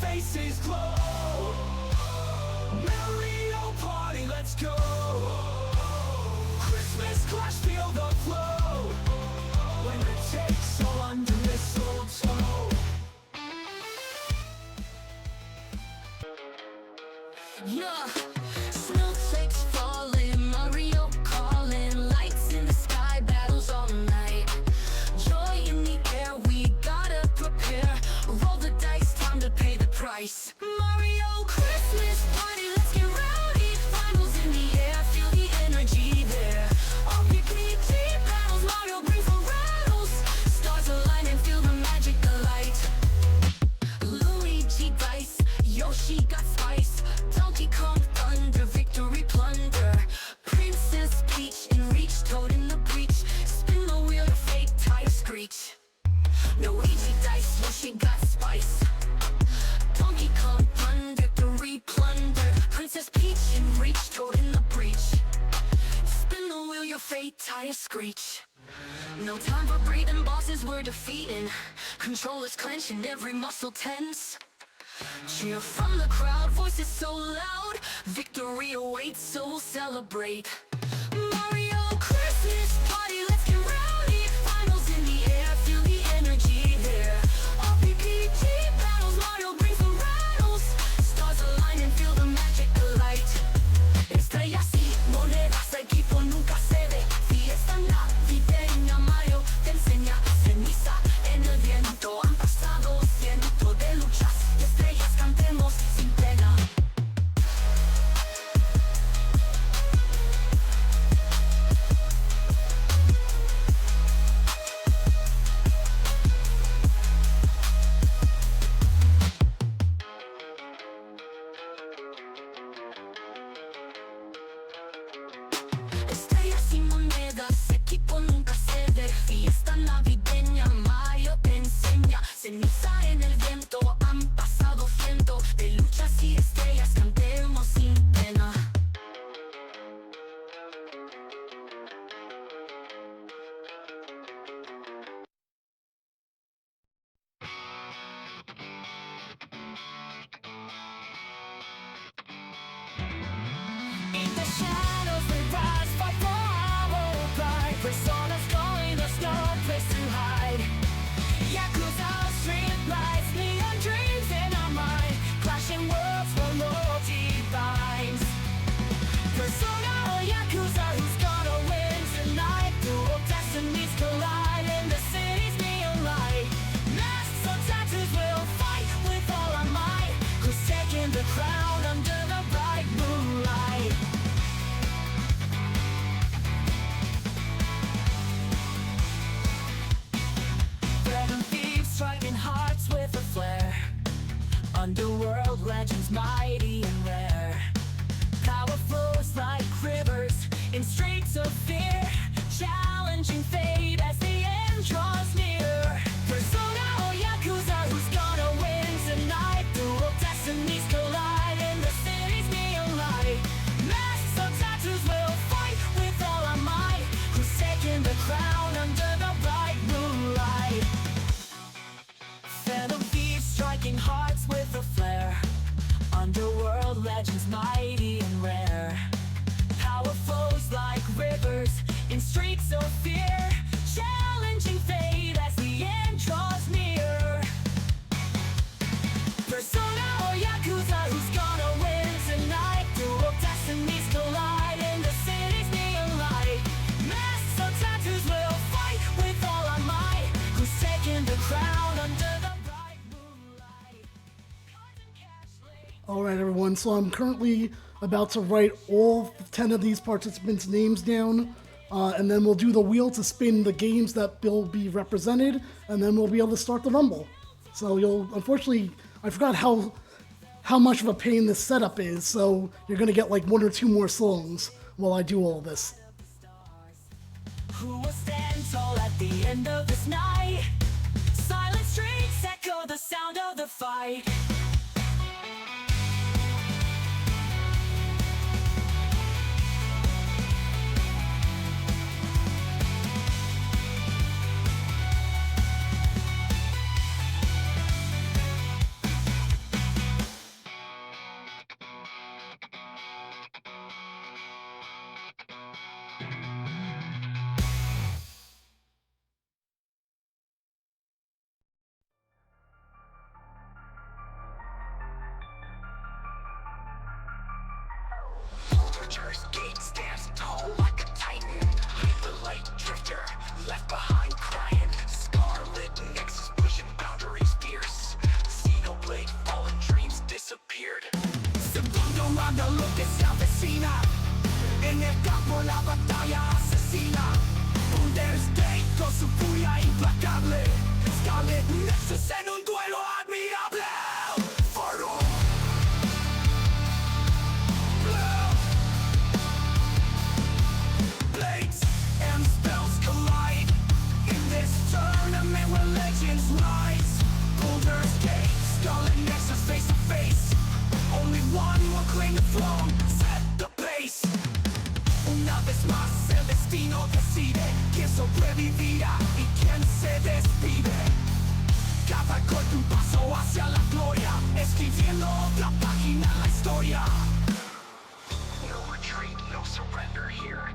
Faces glow. Mario party, let's go. Christmas clash, feel the flow. Winner takes all under mistletoe. Yeah, snowflakes falling, Mario calling, lights in the sky, battles all night. Joy in the air, we gotta prepare. Roll the dice, time to pay the price. Mario Christmas party, let's get rowdy. Finals in the air, feel the energy there. RPG battles, Mario brings the rattles. Stars align and feel the magic delight. Luigi dice, Yoshi got spice. Donkey Kong thunder, victory plunder. Princess Peach in reach, Toad in the breach. Spin the wheel of fate, tire screech. Luigi dice, Yoshi got spice. Donkey Kong thunder, victory plunder. Princess Peach in reach, Toad in the breach. Spin the wheel, your fate, tire screech. No time for breathing, bosses we're defeating. Controllers clenching, every muscle tense. Cheer from the crowd, voices so loud. Victory awaits, so we'll celebrate. Mario Christmas party, let's get rowdy. Finals in the air, feel the energy there. RPG battles, Mario brings the rattles. Stars align and feel the magic delight. Estrellas y monedas, equipo nunca cede. Fiesta navideña, Mario te enseña. Ceniza en el viento, han pasado cientos de luchas. Estrellas, cantemos sin pena. legends mighty and rare. Power flows like rivers in streets of fear, challenging fate as the end draws near. Persona or Yakuza, who's gonna win tonight? Dual destinies collide in the city's neon light. Masks of tattoos will fight with all our might. Who's taking the crown under the bright moonlight? Phantom thieves striking hearts with a flare. Underworld legends mighty and rare. Power flows like rivers in streets of fear, challenging fate as the end draws near. Persona or Yakuza, who's gonna win tonight? Dual destinies collide in the city's neon light. Masks of tattoos will fight with all our might. Who's taking the crown under the bright moonlight? Alright everyone, so I'm currently about to write all 10 of these participants' names down, and then we'll do the wheel to spin the games that will be represented, and then we'll be able to start the rumble. So unfortunately, I forgot how much of a pain this setup is, so you're gonna get like 1 or 2 more songs while I do all this. Who will stand tall at the end of this night? Silent streets echo the sound of the fight. Church gate stands tall like a titan. The light drifter left behind crying. Scarlet nexus pushing boundaries fierce. Xenoblade fallen dreams disappeared. Segundo manda lo que se avecina. En el campo la batalla asesina. Baldur's Gate con su furia implacable. Scarlet nexus en un duelo admirable. Faro. Blades and spells collide in this tournament where legends rise. Baldur's Gate, Scarlet Nexus face to face. Only one will claim the throne, set the pace. Una vez más el destino decide quién sobrevivirá y quién se despide. Cada golpe un paso hacia la gloria, escribiendo otra página en la historia. No retreat, no surrender here.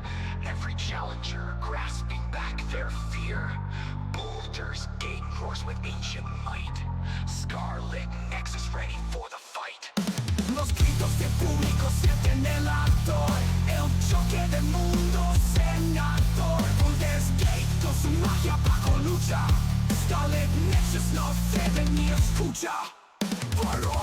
Every challenger grasping back their fear. Baldur's Gate roars with ancient might. Scarlet Nexus ready for the fight. Los gritos del público sienten el ardor. El choque de mundos senador. Baldur's Gate con su magia bajo lucha. Scarlet Nexus no cede ni escucha. Paro.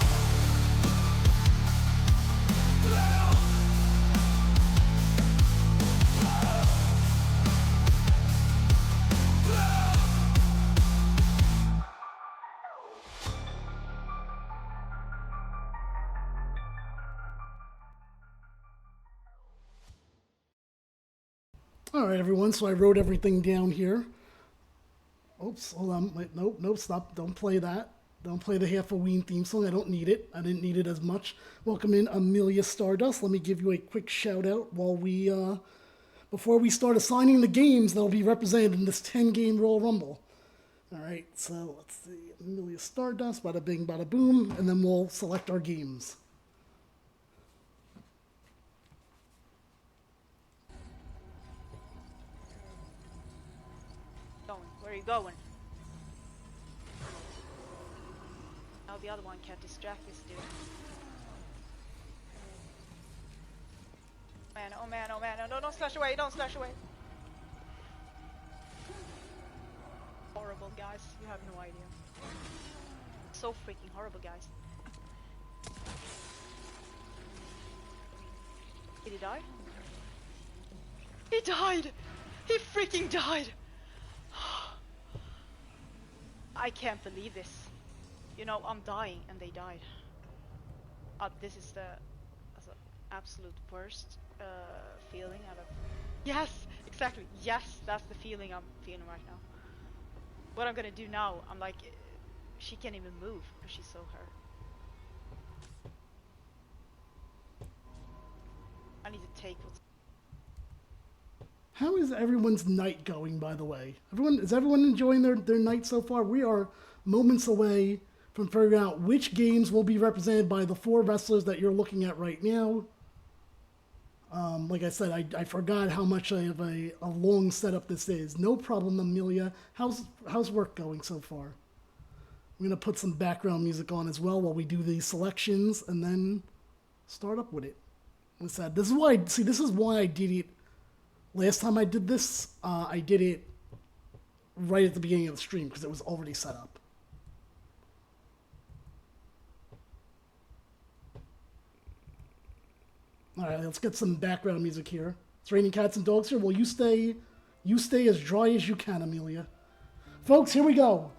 Alright everyone, so I wrote everything down here. Oops, hold on, wait, nope, stop, don't play that. Don't play the Halloween theme song, I don't need it. I didn't need it as much. Welcome in Amelia Stardust. Let me give you a quick shout out while we, before we start assigning the games that'll be represented in this 10-game Royal Rumble. Alright, so let's see, Amelia Stardust, bada bing, bada boom, and then we'll select our games. Where are you going? Now the other one can't distract this dude. Man, oh man, oh man, no, don't slash away, don't slash away. Horrible, guys, you have no idea. So freaking horrible, guys. Did he die? He died! He freaking died! I can't believe this. You know, I'm dying and they died. This is the absolute worst feeling out of. Yes, exactly. Yes, that's the feeling I'm feeling right now. What I'm gonna do now, I'm like, she can't even move because she's so hurt. I need to take what's. How is everyone's night going, by the way? Is everyone enjoying their night so far? We are moments away from figuring out which games will be represented by the 4 wrestlers that you're looking at right now. Like I said, I forgot how much of a long setup this is. No problem, Amelia. How's work going so far? I'm going to put some background music on as well while we do these selections and then start up with it. Like I said, this is why I did it. Last time I did this, I did it right at the beginning of the stream because it was already set up. All right, let's get some background music here. It's raining cats and dogs here. Well, you stay as dry as you can, Amelia. Folks, here we go.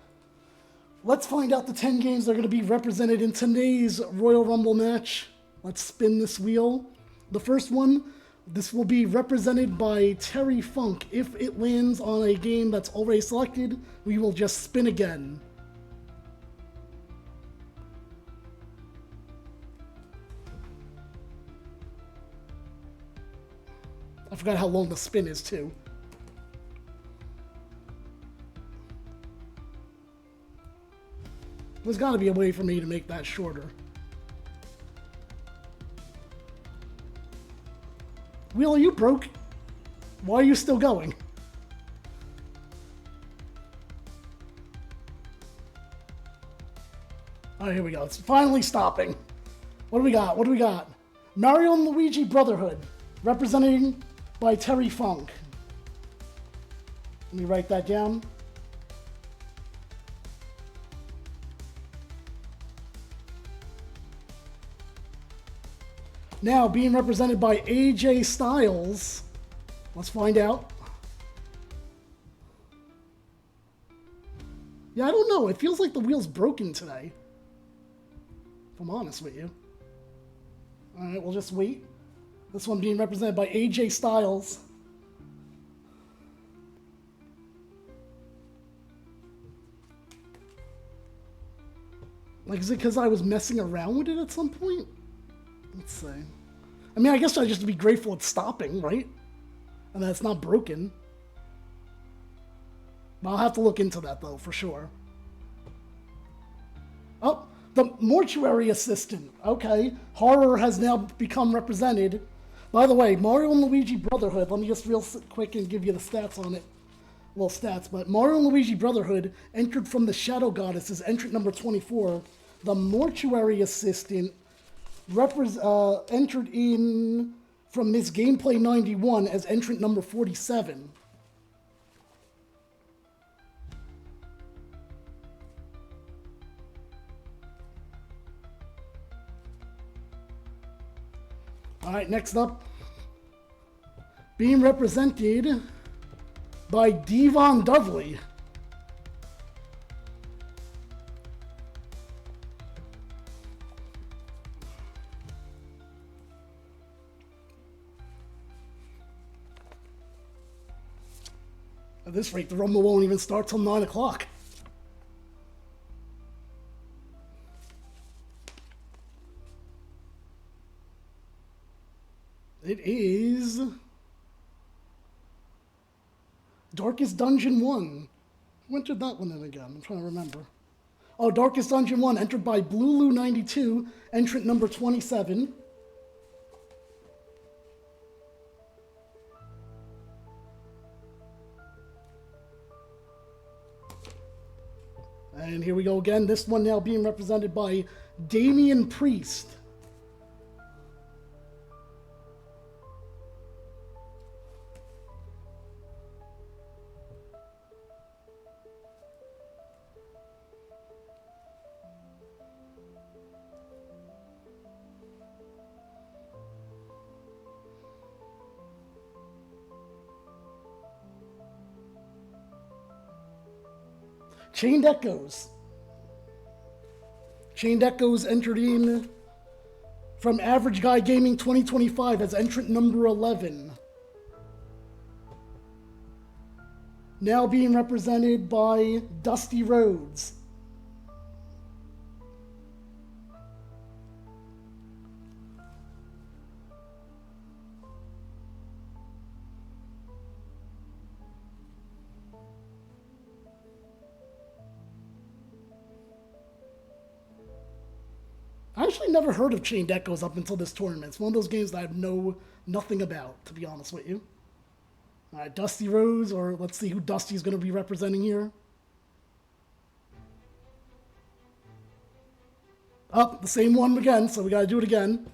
Let's find out the 10 games that are going to be represented in today's Royal Rumble match. Let's spin this wheel. The first one, this will be represented by Terry Funk. If it lands on a game that's already selected, we will just spin again. I forgot how long the spin is, too. There's got to be a way for me to make that shorter. Wheel, are you broke? Why are you still going? Alright, here we go. It's finally stopping. What do we got? What do we got? Mario and Luigi Brotherhood, representing by Terry Funk. Let me write that down. Now, being represented by AJ Styles. Let's find out. Yeah, I don't know. It feels like the wheel's broken today. If I'm honest with you. Alright, we'll just wait. This one being represented by AJ Styles. Like, is it because I was messing around with it at some point? Let's see. I mean, I guess I just be grateful it's stopping, right? And that it's not broken. But I'll have to look into that, though, for sure. Oh, the mortuary assistant. Okay. Horror has now become represented. By the way, Mario and Luigi Brotherhood, let me just real quick and give you the stats on it. Well, stats, but Mario and Luigi Brotherhood entered from the Shadow Goddess as entrant number 24. The mortuary assistant entered in from Miss Gameplay 91 as entrant number 47. Alright, next up, being represented by Devon Dudley. At this rate, the Rumble won't even start till 9 o'clock. It is Darkest Dungeon 1. Who entered that one in again? I'm trying to remember. Oh, Darkest Dungeon 1, entered by Blulu92, entrant number 27. And here we go again. This one now being represented by Damian Priest. Chained Echoes. Chained Echoes entered in from Average Guy Gaming 2025 as entrant number 11. Now being represented by Dusty Rhodes. I actually never heard of Chained Echoes up until this tournament. It's one of those games that I have nothing about, to be honest with you. Alright, Dusty Rhodes, or let's see who Dusty's going to be representing here. Oh, the same one again, so we got to do it again.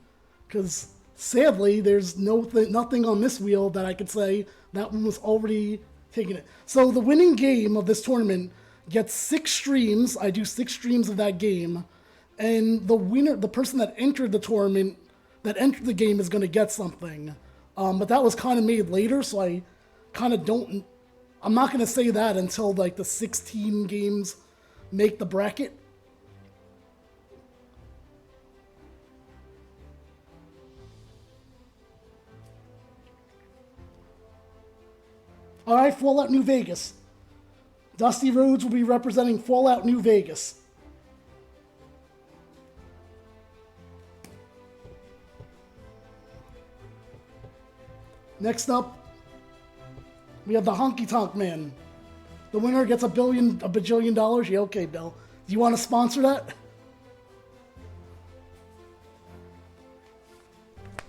Because, sadly, there's nothing on this wheel that I could say that one was already taking it. So the winning game of this tournament gets 6 streams. I do 6 streams of that game. And the winner, the person that entered the tournament, that entered the game is going to get something. But that was kind of made later, so I kind of don't... I'm not going to say that until, like, the 16 games make the bracket. Alright, Fallout New Vegas. Dusty Rhodes will be representing Fallout New Vegas. Next up, we have the Honky Tonk Man. The winner gets a bajillion dollars. Yeah, okay, Bill. Do you want to sponsor that?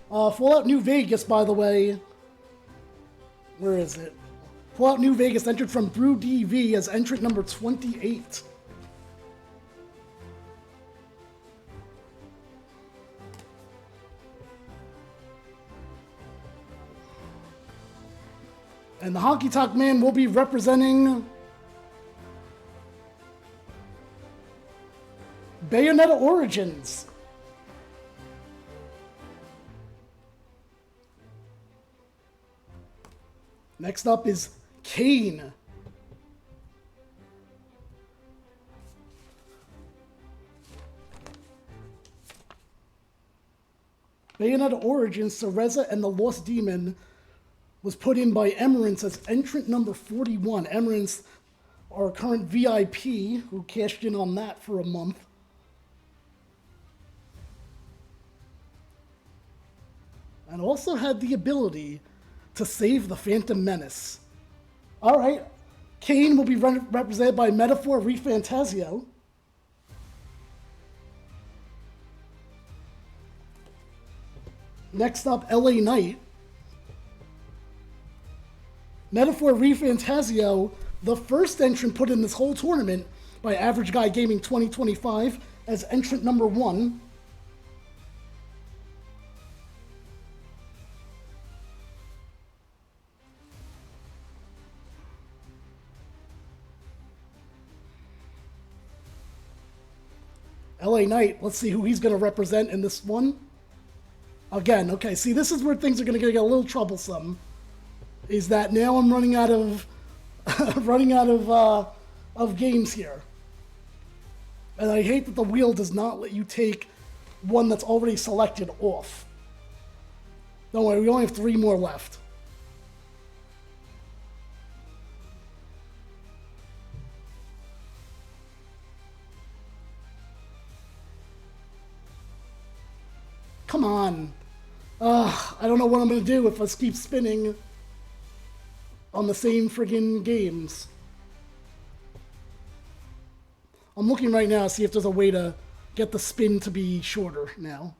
Fallout New Vegas, by the way. Where is it? Fallout New Vegas entered from Brew DV as entrant number 28. And the Honky Tonk Man will be representing Bayonetta Origins. Next up is Kane. Bayonetta Origins, Cereza and the Lost Demon was put in by Emerance as entrant number 41. Emerance, our current VIP, who cashed in on that for a month. And also had the ability to save the Phantom Menace. Alright, Kane will be represented by Metaphor ReFantasio. Next up, LA Knight. Metaphor ReFantasio, the first entrant put in this whole tournament by Average Guy Gaming 2025 as entrant number 1. LA Knight, let's see who he's going to represent in this one. Again, okay, see, this is where things are going to get a little troublesome. Is that now I'm running out of of games here. And I hate that the wheel does not let you take one that's already selected off. Don't worry, we only have 3 more left. Come on. I don't know what I'm going to do if I keep spinning on the same friggin' games. I'm looking right now to see if there's a way to get the spin to be shorter now.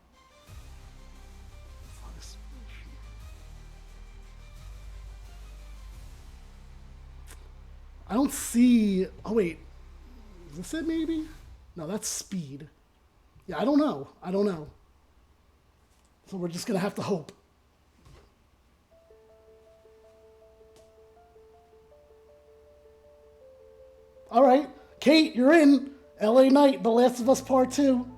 I don't see... Oh, wait. Is this it, maybe? No, that's speed. Yeah, I don't know. I don't know. So we're just going to have to hope. All right. Kate, you're in. LA Knight, The Last of Us Part 2.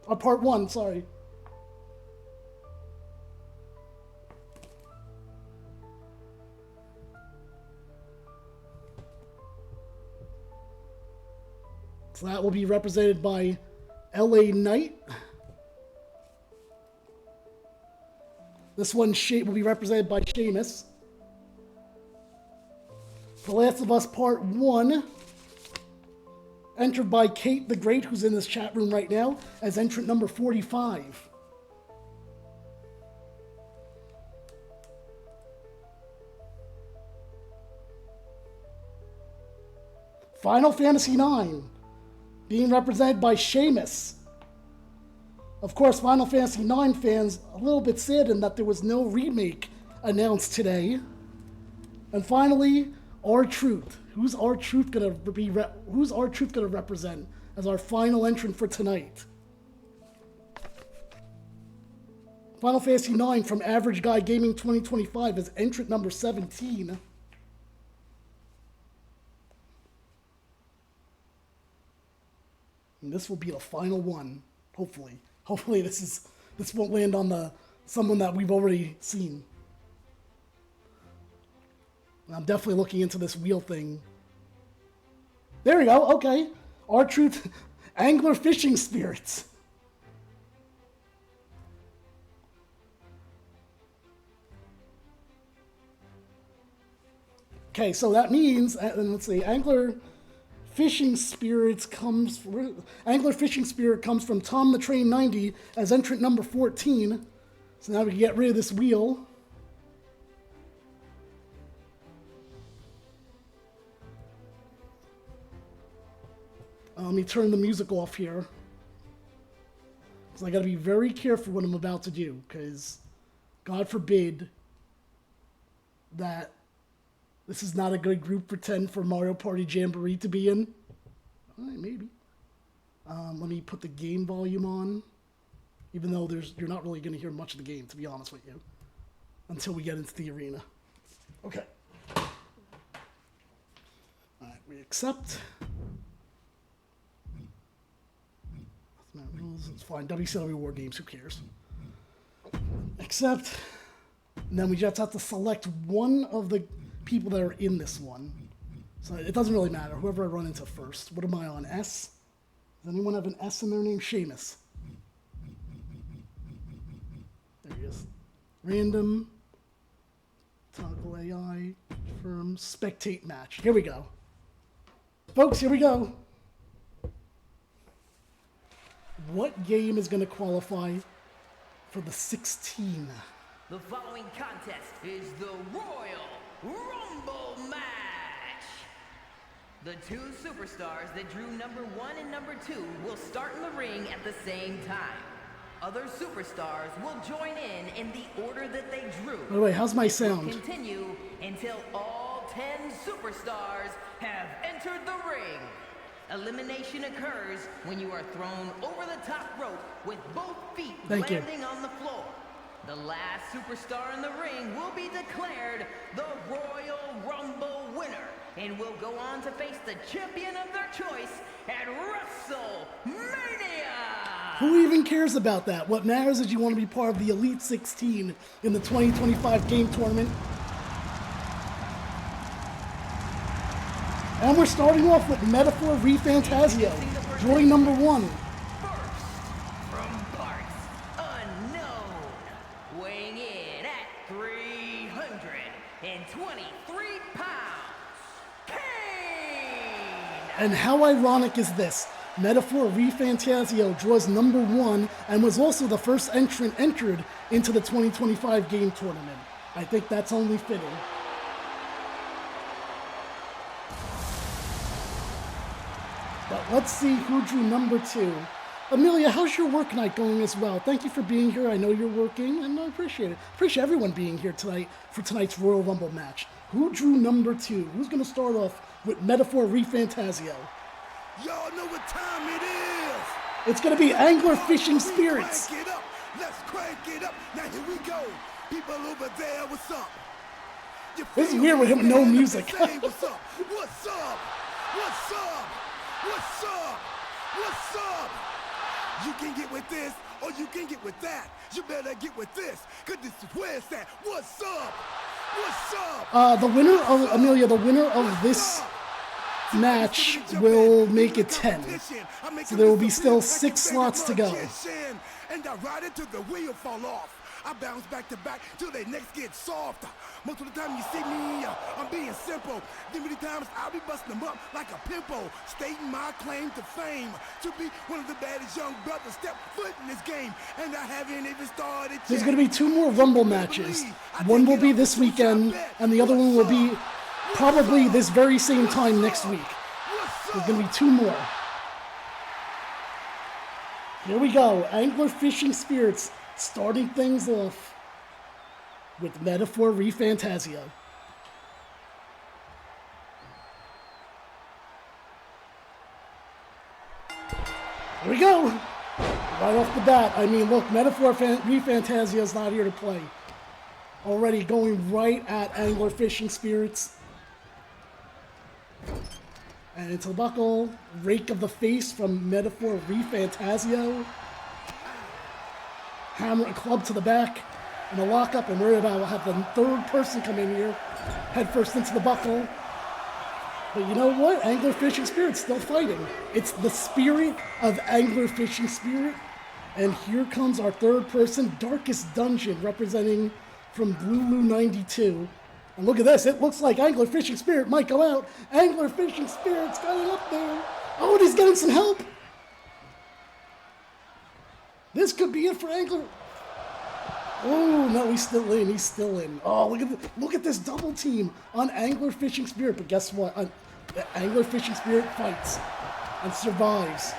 Or Part 1, sorry. So that will be represented by LA Knight. This one will be represented by Sheamus. The Last of Us Part 1, entered by Kate the Great, who's in this chat room right now, as entrant number 45. Final Fantasy IX, being represented by Sheamus. Of course, Final Fantasy IX fans a little bit saddened that there was no remake announced today. And finally, R-Truth. Who's R-Truth gonna represent as our final entrant for tonight? Final Fantasy IX from Average Guy Gaming 2025 is entrant number 17. And this will be the final one, hopefully. Hopefully this won't land on someone that we've already seen. I'm definitely looking into this wheel thing. There we go, okay. R-Truth, Angler Fishing Spirits. Okay, so that means, let's see, Angler Fishing Spirit comes from Tom the Train 90 as entrant number 14. So now we can get rid of this wheel. Let me turn the music off here. Because I gotta be very careful what I'm about to do, because God forbid that this is not a good group for 10 for Mario Party Jamboree to be in. Maybe. Let me put the game volume on. Even though you're not really going to hear much of the game, to be honest with you. Until we get into the arena. Okay. Alright, we accept. It's fine. WCW War Games, who cares? Accept. And then we just have to select one of the people that are in this one. So it doesn't really matter. Whoever I run into first. What am I on? S? Does anyone have an S in their name? Sheamus. There he is. Random. Toggle AI. Confirm. Spectate match. Here we go. Folks, here we go. What game is going to qualify for the 16? The following contest is the Royal Rumble match. The two superstars that drew number 1 and number 2 will start in the ring at the same time. Other superstars will join in the order that they drew. By the way, how's my sound? Will continue until all 10 superstars have entered the ring. Elimination occurs when you are thrown over the top rope with both feet landing on the floor. The last superstar in the ring will be declared the Royal Rumble winner and will go on to face the champion of their choice at WrestleMania! Who even cares about that? What matters is you want to be part of the Elite 16 in the 2025 game tournament. And we're starting off with Metaphor ReFantasio, drawing number 1. From parts unknown, weighing in at 323 pounds, Kane! And how ironic is this? Metaphor ReFantasio draws number 1 and was also the first entrant entered into the 2025 game tournament. I think that's only fitting. But let's see who drew number 2. Amelia, how's your work night going as well? Thank you for being here. I know you're working, and I appreciate it. Appreciate everyone being here tonight for tonight's Royal Rumble match. Who drew number 2? Who's going to start off with Metaphor ReFantasio? Y'all know what time it is. It's going to be Angler Fishing Spirits. Crank it up. Let's crank it up. Now here we go. People over there, what's up? This is weird with him with no music. Say what's up? What's up? What's up? What's up? What's up? You can get with this, or you can get with that. You better get with this, because this is where it's at. What's up? What's up? The winner of, Amelia, the winner of this match will make it 10. So there will be still 6 slots to go. And I ride it till the wheel fall off. I bounce back to back till they necks get soft. Most of the time you see me, I'm being simple. Then many times I'll be busting them up like a pimple, stating my claim to fame to be one of the baddest young brothers step foot in this game. And I haven't even started. There's going to be 2 more Rumble matches. One will be this weekend, and the other one will be probably this very same time next week. There's going to be 2 more. Here we go. Angler Fishing Spirits starting things off with Metaphor ReFantazio. Here we go. Right off the bat. I mean, look, Metaphor ReFantazio is not here to play. Already going right at Angler Fishing Spirits. And into the buckle. Rake of the Face from Metaphor ReFantazio. Hammer a club to the back. And a lockup. And we're about to have the 3rd person come in here. Head first into the buckle. But you know what? Angler Fishing Spirit's still fighting. It's the spirit of Angler Fishing Spirit. And here comes our 3rd person. Darkest Dungeon representing from Blue 92. And look at this. It looks like Angler Fishing Spirit might go out. Angler Fishing Spirit's going up there. Oh, and he's getting some help. This could be it for Angler. Oh, no, he's still in. He's still in. Oh, look at this double team on Angler Fishing Spirit. But guess what? Angler Fishing Spirit fights and survives.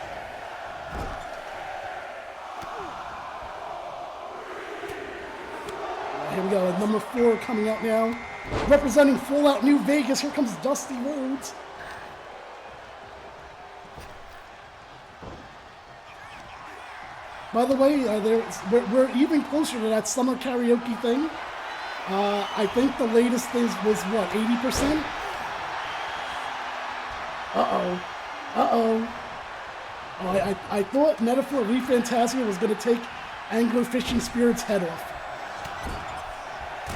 Here we go. Number 4 coming out now. Representing Fallout New Vegas, here comes Dusty Rhodes. By the way, we're even closer to that summer karaoke thing. I think the latest thing was, what, 80%? Uh-oh. Uh-oh. Oh, I thought Metaphor ReFantazio was going to take Angler Fishing Spirit's head off.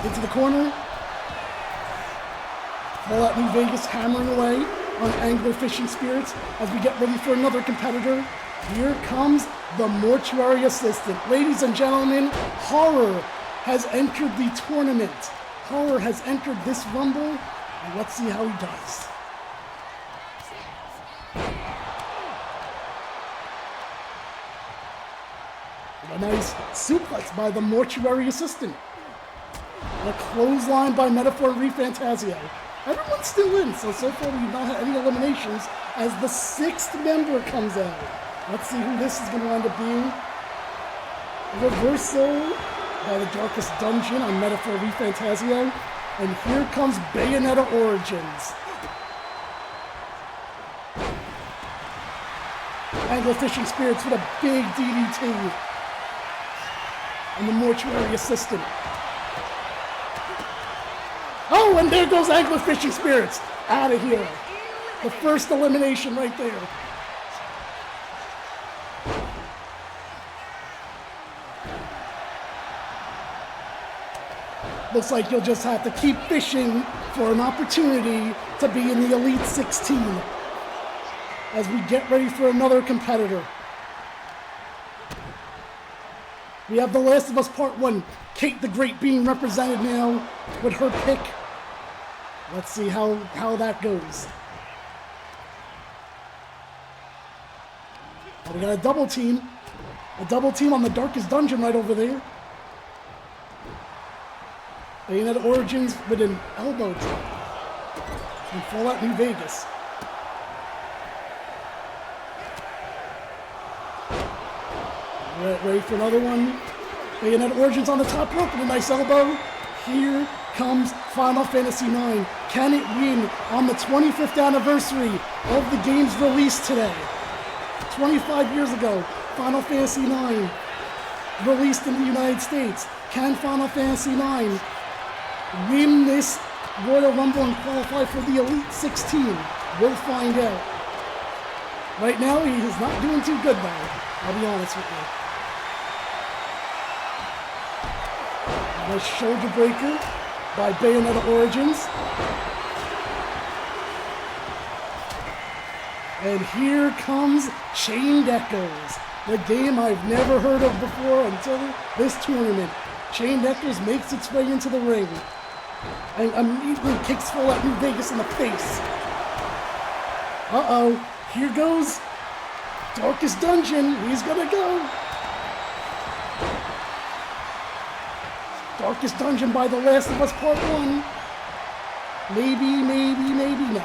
Into the corner. Fallout New Vegas hammering away on Angler Fishing Spirits as we get ready for another competitor. Here comes the Mortuary Assistant. Ladies and gentlemen, Horror has entered the tournament. Horror has entered this Rumble, and let's see how he does. A nice suplex by the Mortuary Assistant. And a clothesline by Metaphor ReFantazio. Everyone's still in, so far we've not had any eliminations as the 6th member comes out. Let's see who this is going to end up being. Reversal by the Darkest Dungeon on Metaphor ReFantazio. And here comes Bayonetta Origins. Angler Fishing Spirits with a big DDT. And the Mortuary Assistant. Oh, and there goes Angler Fishing Spirits. Out of here. The first elimination right there. Looks like you'll just have to keep fishing for an opportunity to be in the Elite 16 as we get ready for another competitor. We have The Last of Us Part 1. Kate the Great being represented now with her pick. Let's see how that goes. Oh, we got a double team. A double team on the Darkest Dungeon right over there. Bayonetta Origins with an elbow drop. And Fallout New Vegas. Ready for another one. Bayonetta Origins on the top rope with a nice elbow. Here comes Final Fantasy IX. Can it win on the 25th anniversary of the game's release today? 25 years ago, Final Fantasy IX released in the United States. Can Final Fantasy IX win this Royal Rumble and qualify for the Elite 16? We'll find out. Right now, he is not doing too good though. I'll be honest with you. Nice shoulder breaker by Bayonetta Origins. And here comes Chained Echoes, the game I've never heard of before until this tournament. Chained Echoes makes its way into the ring and immediately kicks Fallout New Vegas in the face. Uh-oh, here goes Darkest Dungeon. He's gonna go. Darkest Dungeon by The Last of Us Part 1. Maybe, maybe, maybe no.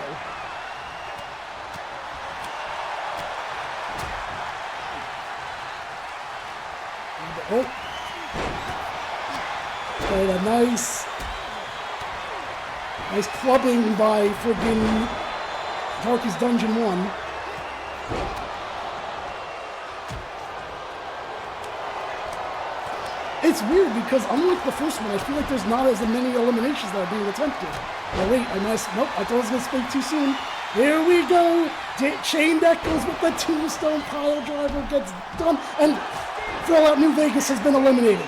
Oh. And a nice clubbing by friggin' Darkest Dungeon 1. It's weird because unlike the first one, I feel like there's not as many eliminations that are being attempted. Oh wait, nope, I thought I was going to speak too soon. Here we go! Chained Echoes with the tombstone pile driver gets done, and Fallout New Vegas has been eliminated.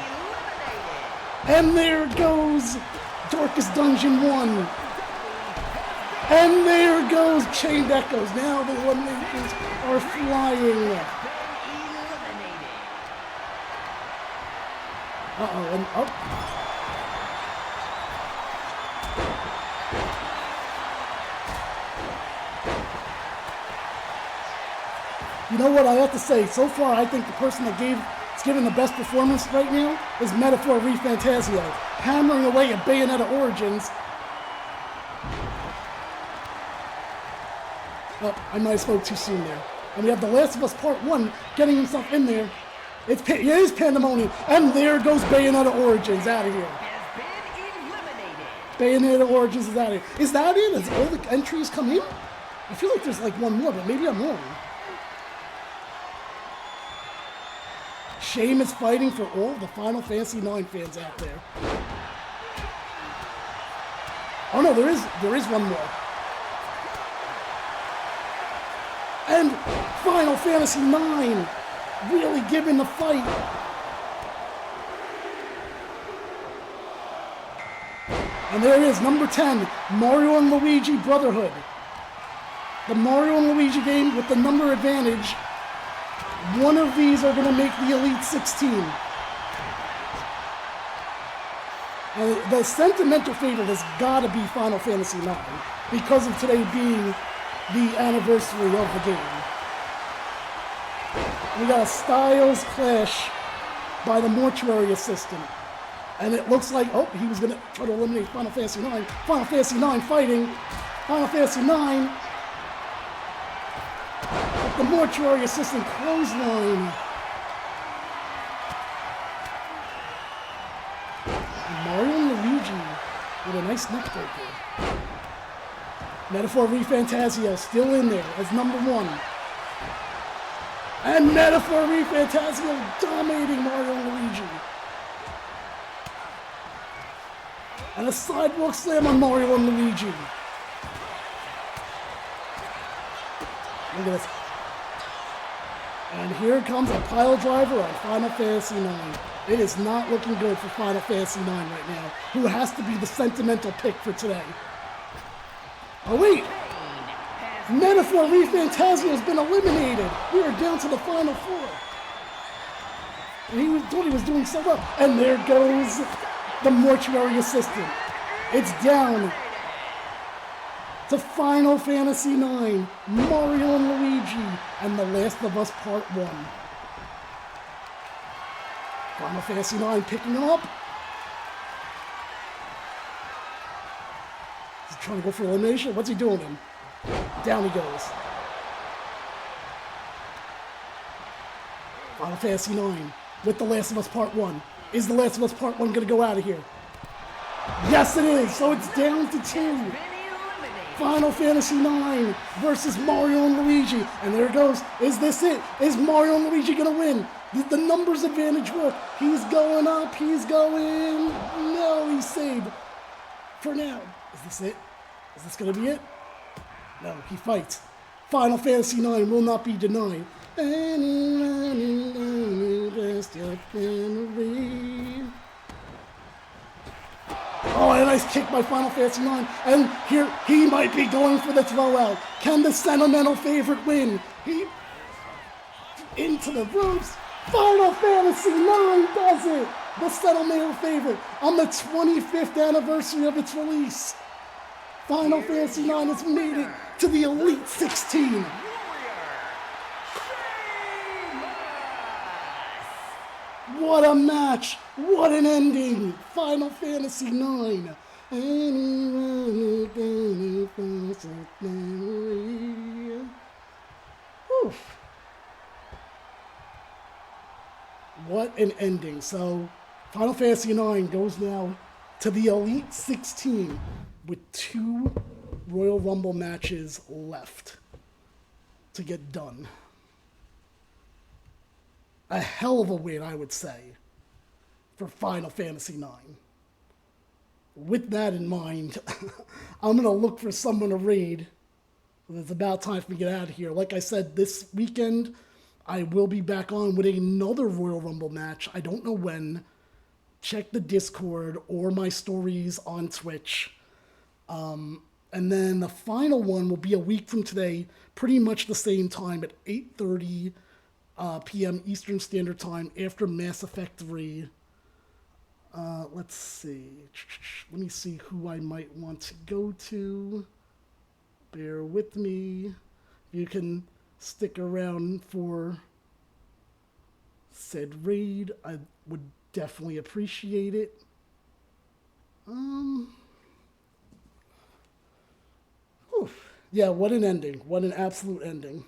And there goes Darkest Dungeon 1. And there goes Chained Echoes. Now the eliminations are flying. Uh-oh, and up. You know what I have to say? So far, I think the person that is giving the best performance right now is Metaphor ReFantazio, hammering away at Bayonetta Origins. Oh, I might have spoke too soon there. And we have The Last of Us Part 1 getting himself in there. It is pandemonium, and there goes Bayonetta Origins out of here. Bayonetta Origins is out of here. Is that it? Has all the entries come in? I feel like there's like one more, but maybe I'm wrong. Shame is fighting for all the Final Fantasy IX fans out there. Oh no, there is one more. And Final Fantasy IX really giving the fight. And there it is, number 10, Mario and Luigi Brotherhood. The Mario and Luigi game with the number advantage. One of these are going to make the Elite 16. And the sentimental favorite has got to be Final Fantasy IX because of today being the anniversary of the game. We got a Styles clash by the Mortuary Assistant. And it looks like, oh, he was going to try to eliminate Final Fantasy IX. Final Fantasy IX fighting. Final Fantasy IX. The Mortuary Assistant clothesline. Mario and Luigi with a nice neck breaker. Metaphor ReFantazio still in there as number 1. And Metaphor ReFantazio dominating Mario and Luigi. And a sidewalk slam on Mario and Luigi. Look at this. And here comes a pile driver on Final Fantasy IX. It is not looking good for Final Fantasy IX right now, who has to be the sentimental pick for today. Oh wait! Metaphor ReFantazio has been eliminated! We are down to the final 4. And thought he was doing so well. And there goes the Mortuary Assistant. It's down to Final Fantasy IX, Mario and Luigi, and The Last of Us Part 1. Final Fantasy IX picking up. He's trying to go for elimination. What's he doing? Down he goes. Final Fantasy IX with The Last of Us Part 1. Is The Last of Us Part 1 going to go out of here? Yes, it is. So it's down to 2. Final Fantasy IX versus Mario and Luigi. And there it goes. Is this it? Is Mario and Luigi going to win? Did the numbers advantage work? He's going up. He's going. No, he's saved. For now. Is this it? Is this going to be it? No, he fights. Final Fantasy IX will not be denied. Oh, and a nice kick by Final Fantasy IX. And here, he might be going for the throwout. Can the sentimental favorite win? He into the ropes. Final Fantasy IX does it. The sentimental favorite on the 25th anniversary of its release. Final Fantasy IX has made it to the Elite 16. What a match! What an ending! Final Fantasy IX. Oof. What an ending. So, Final Fantasy IX goes now to the Elite 16 with 2 Royal Rumble matches left to get done. A hell of a win, I would say, for Final Fantasy IX. With that in mind, I'm going to look for someone to raid. It's about time for me to get out of here. Like I said, this weekend, I will be back on with another Royal Rumble match. I don't know when. Check the Discord or my stories on Twitch. And then the final one will be a week from today, pretty much the same time at 8:30 p.m. Eastern Standard Time after Mass Effect 3. Let's see. Let me see who I might want to go to. Bear with me. You can stick around for said raid. I would definitely appreciate it. Yeah, what an ending. What an absolute ending.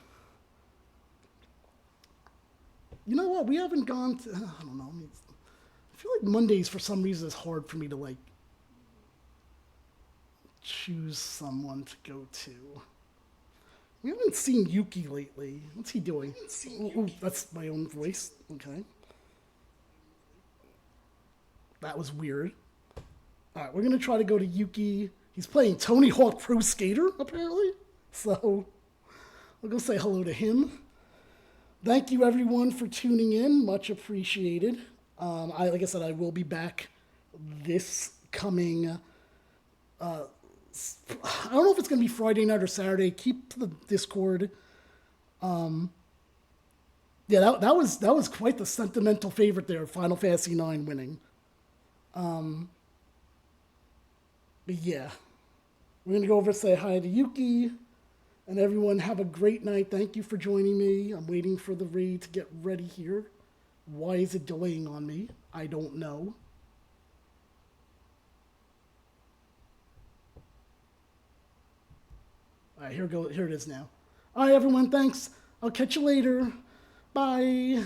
You know what? We haven't gone to... I don't know. I feel like Mondays, for some reason, is hard for me to, like, choose someone to go to. We haven't seen Yuki lately. What's he doing? Ooh, that's my own voice. Okay. That was weird. All right, we're going to try to go to Yuki. He's playing Tony Hawk Pro Skater, apparently. So, I'll go say hello to him. Thank you, everyone, for tuning in. Much appreciated. Like I said, I will be back this coming... I don't know if it's going to be Friday night or Saturday. Keep the Discord. Yeah, that was quite the sentimental favorite there, Final Fantasy IX winning. But yeah, we're going to go over and say hi to Yuki. And everyone, have a great night. Thank you for joining me. I'm waiting for the raid to get ready here. Why is it delaying on me? I don't know. All right, here it is now. All right, everyone, thanks. I'll catch you later. Bye.